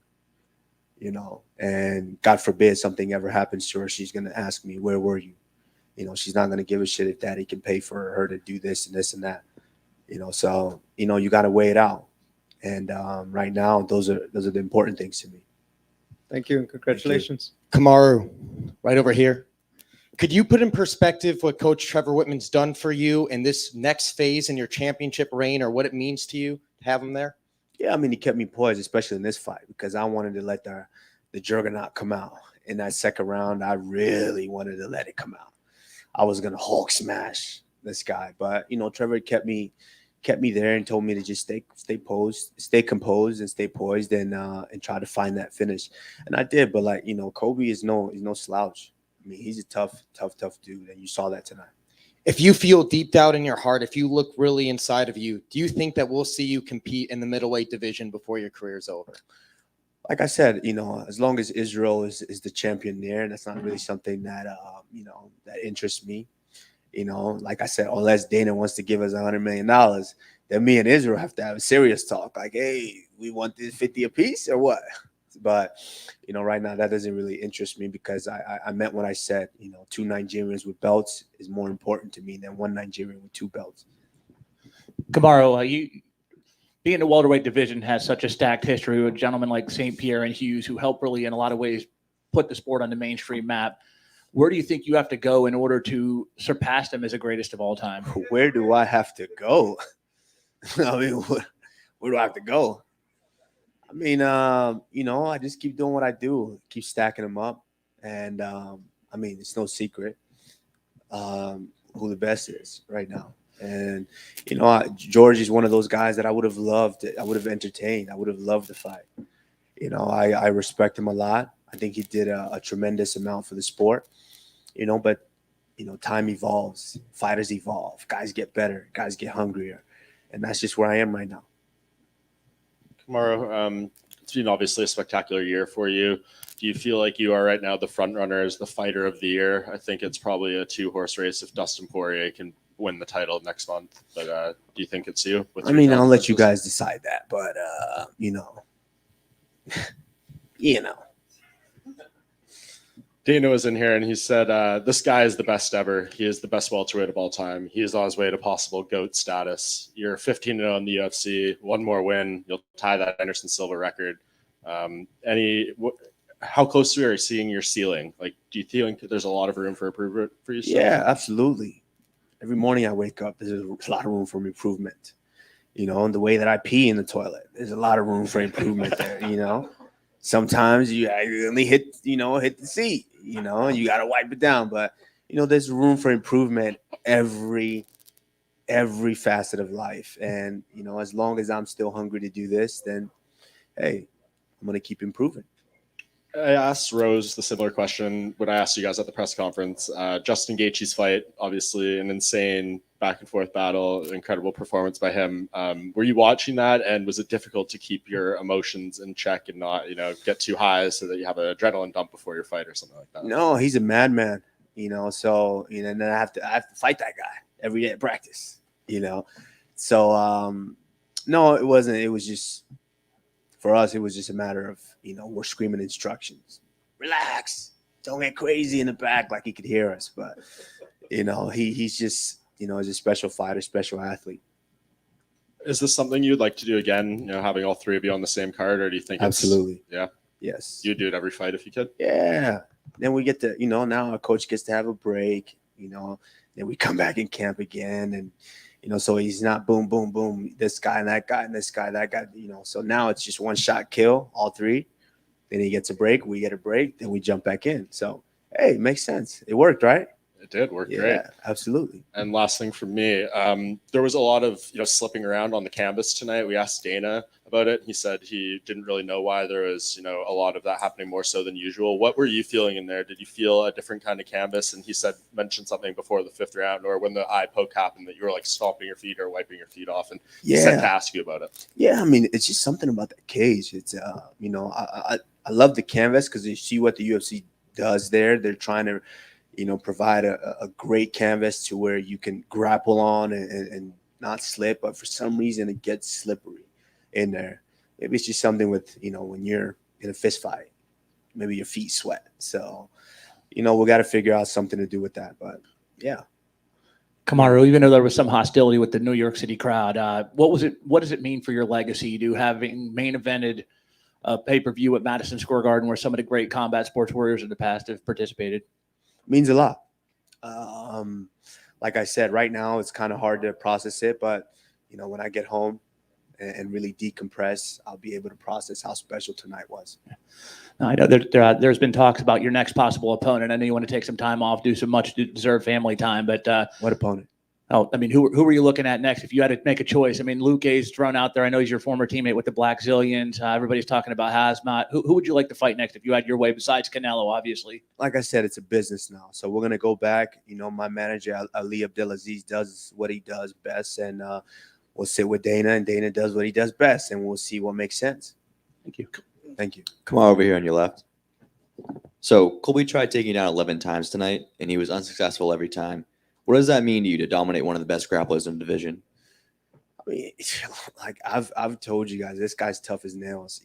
And God forbid something ever happens to her, she's going to ask me, where were you? She's not going to give a shit if daddy can pay for her to do this and this and that. So, you got to weigh it out. And right now, those are the important things to me. Thank you and congratulations. Kamaru, right over here. Could you put in perspective what Coach Trevor Whitman's done for you in this next phase in your championship reign, or what it means to you to have him there? Yeah, I mean, he kept me poised, especially in this fight, because I wanted to let the juggernaut come out. In that second round, I really wanted to let it come out. I was going to Hulk smash this guy. But, Trevor kept me there and told me to just stay composed and stay poised and try to find that finish. And I did. But, Kobe is no slouch. I mean, he's a tough dude, and you saw that tonight. If you feel deep down in your heart, if you look really inside of you, do you think that we'll see you compete in the middleweight division before your career's over? Like I said, as long as Israel is the champion there, that's not really something that that interests me. Like I said, unless Dana wants to give us $100 million, then me and Israel have to have a serious talk. Like, hey, we want this 50 apiece or what? But, right now that doesn't really interest me, because I meant what I said. 2 Nigerians with belts is more important to me than 1 Nigerian with 2 belts. Kamaru, you being in the welterweight division has such a stacked history with gentlemen like St. Pierre and Hughes, who helped really in a lot of ways put the sport on the mainstream map. Where do you think you have to go in order to surpass them as the greatest of all time? Where do I have to go? I mean, where do I have to go? I mean, I just keep doing what I do, keep stacking them up. And, I mean, it's no secret who the best is right now. And, George is one of those guys that I would have loved. I would have entertained. I would have loved the fight. I respect him a lot. I think he did a tremendous amount for the sport, but, time evolves. Fighters evolve. Guys get better. Guys get hungrier. And that's just where I am right now. Kamaru, it's been obviously a spectacular year for you. Do you feel like you are right now the front runner as the fighter of the year? I think it's probably a 2-horse race if Dustin Poirier can win the title next month. But do you think it's you? I mean, I'll let you guys decide that. But, Dana was in here and he said, this guy is the best ever. He is the best welterweight of all time. He is on his way to possible GOAT status. You're 15-0 in the UFC. 1 more win, you'll tie that Anderson Silva record. How close are you seeing your ceiling? Like, do you think there's a lot of room for improvement for you? Yeah, absolutely. Every morning I wake up, there's a lot of room for improvement. And the way that I pee in the toilet, there's a lot of room for improvement there, Sometimes you only hit the seat, you got to wipe it down. But, there's room for improvement every facet of life. And, as long as I'm still hungry to do this, then, hey, I'm going to keep improving. I asked Rose the similar question when I asked you guys at the press conference. Justin Gaethje's fight, obviously an insane back and forth battle, incredible performance by him. Were you watching that, and was it difficult to keep your emotions in check and not, get too high so that you have an adrenaline dump before your fight or something like that? No, he's a madman, so and then I have to fight that guy every day at practice, So no, it wasn't. It was just for us, it was just a matter of, we're screaming instructions. Relax. Don't get crazy in the back like he could hear us. But, he's just, he's a special fighter, special athlete. Is this something you'd like to do again, having all three of you on the same card, or do you think Absolutely. Yeah. Yes. You'd do it every fight if you could? Yeah. Then we get to, now our coach gets to have a break, then we come back in camp again, and so he's not boom, boom, boom, this guy and that guy and this guy, that guy, So now it's just one shot kill, all three. Then he gets a break, we get a break, then we jump back in. So, hey, it makes sense. It worked, right? It did work Yeah, great. absolutely. And last thing for me, there was a lot of slipping around on the canvas tonight. We asked Dana about it. He said he didn't really know why there was a lot of that happening, more so than usual. What were you feeling in there? Did you feel a different kind of canvas? And he mentioned something before the 5th round, or when the eye poke happened, that you were like stomping your feet or wiping your feet off. And he said to ask you about it. Yeah, I mean, it's just something about that cage. It's I love the canvas because you see what the UFC does there. They're trying to provide a great canvas to where you can grapple on and not slip, but for some reason it gets slippery in there. Maybe it's just something with, when you're in a fist fight, maybe your feet sweat. So, we got to figure out something to do with that. But yeah. Kamaru, even though there was some hostility with the New York City crowd, what does it mean for your legacy to having main evented a pay-per-view at Madison Square Garden where some of the great combat sports warriors in the past have participated? Means a lot. Like I said, right now it's kind of hard to process it, but when I get home and really decompress, I'll be able to process how special tonight was. Now, I know there's been talks about your next possible opponent. I know you want to take some time off, do some much deserved family time, but what opponent? Oh, I mean, who are you looking at next? If you had to make a choice, I mean, Luque's thrown out there. I know he's your former teammate with the Black Zillions. Everybody's talking about Hazmat. Who would you like to fight next if you had your way, besides Canelo, obviously? Like I said, it's a business now. So we're going to go back. My manager, Ali Abdelaziz, does what he does best. And we'll sit with Dana, and Dana does what he does best. And we'll see what makes sense. Thank you. Thank you. Come on over here on your left. So Colby tried taking down 11 times tonight, and he was unsuccessful every time. What does that mean to you to dominate one of the best grapplers in the division? I mean, like I've told you guys, this guy's tough as nails.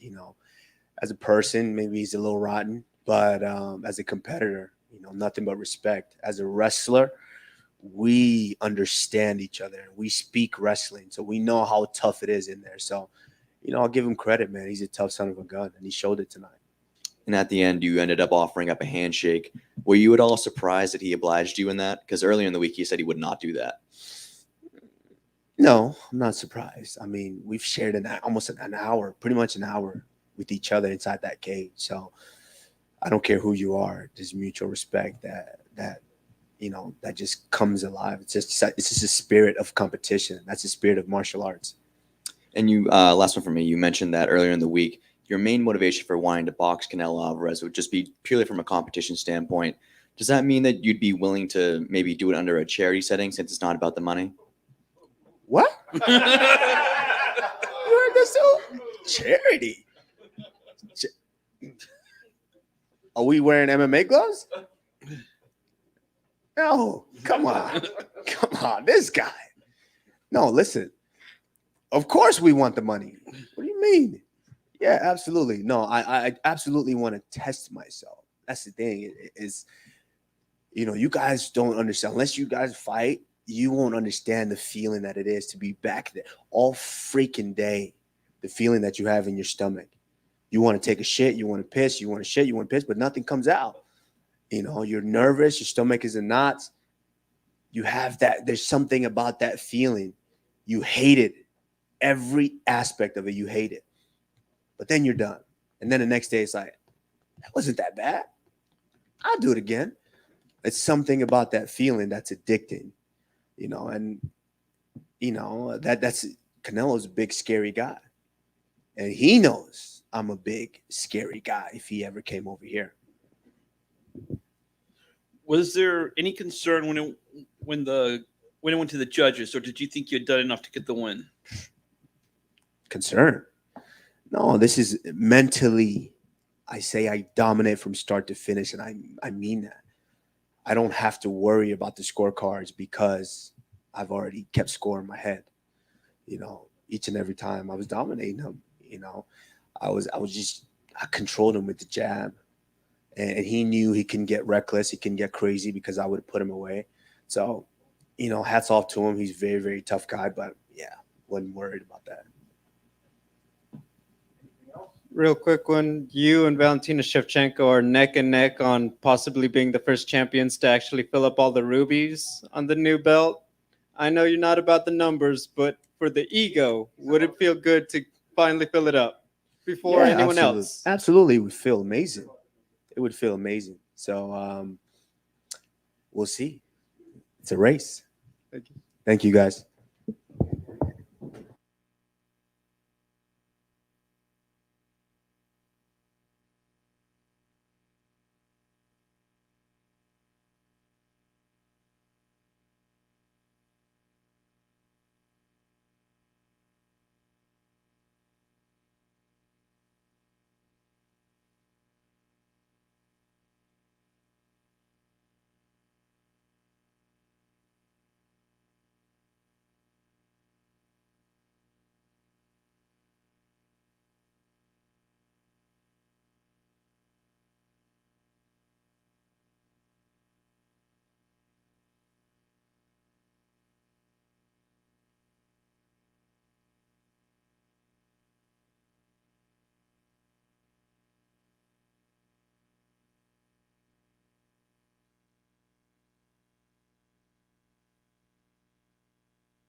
As a person, maybe he's a little rotten, but as a competitor, nothing but respect. As a wrestler, we understand each other. We speak wrestling, so we know how tough it is in there. So, I'll give him credit, man. He's a tough son of a gun, and he showed it tonight. And at the end, you ended up offering up a handshake. Were you at all surprised that he obliged you in that? Because earlier in the week, he said he would not do that. No, I'm not surprised. I mean, we've shared almost an hour, pretty much an hour with each other inside that cage. So I don't care who you are. There's mutual respect that just comes alive. It's just a spirit of competition. That's the spirit of martial arts. And you, last one for me, you mentioned that earlier in the week, your main motivation for wanting to box Canelo Alvarez would just be purely from a competition standpoint. Does that mean that you'd be willing to maybe do it under a charity setting since it's not about the money? What? You heard this too? Charity. Are we wearing MMA gloves? No, come on. Come on, this guy. No, listen. Of course we want the money. What do you mean? Yeah, absolutely. No, I absolutely want to test myself. That's the thing is, you guys don't understand. Unless you guys fight, you won't understand the feeling that it is to be back there all freaking day. The feeling that you have in your stomach. You want to take a shit, you want to piss, you want to shit, you want to piss, but nothing comes out. You're nervous, your stomach is in knots. You have that. There's something about that feeling. You hate it. Every aspect of it, you hate it. But then you're done. And then the next day, it's like, that wasn't that bad. I'll do it again. It's something about that feeling that's addicting, and that's Canelo's a big, scary guy. and he knows I'm a big, scary guy if he ever came over here. Was there any concern when it went to the judges, or did you think you had done enough to get the win? Concern? No, this is mentally. I say I dominate from start to finish, and I mean that. I don't have to worry about the scorecards because I've already kept score in my head. You know, each and every time I was dominating him. You know, I controlled him with the jab, and he knew he can get reckless, he can get crazy because I would put him away. So, you know, hats off to him. He's a very, very tough guy, but yeah, wasn't worried about that. Real quick one. You and Valentina Shevchenko are neck and neck on possibly being the first champions to actually fill up all the rubies on the new belt. I know you're not about the numbers, but for the ego, would it feel good to finally fill it up before anyone else? Absolutely. It would feel amazing. It would feel amazing. So we'll see. It's a race. Thank you. Thank you, guys.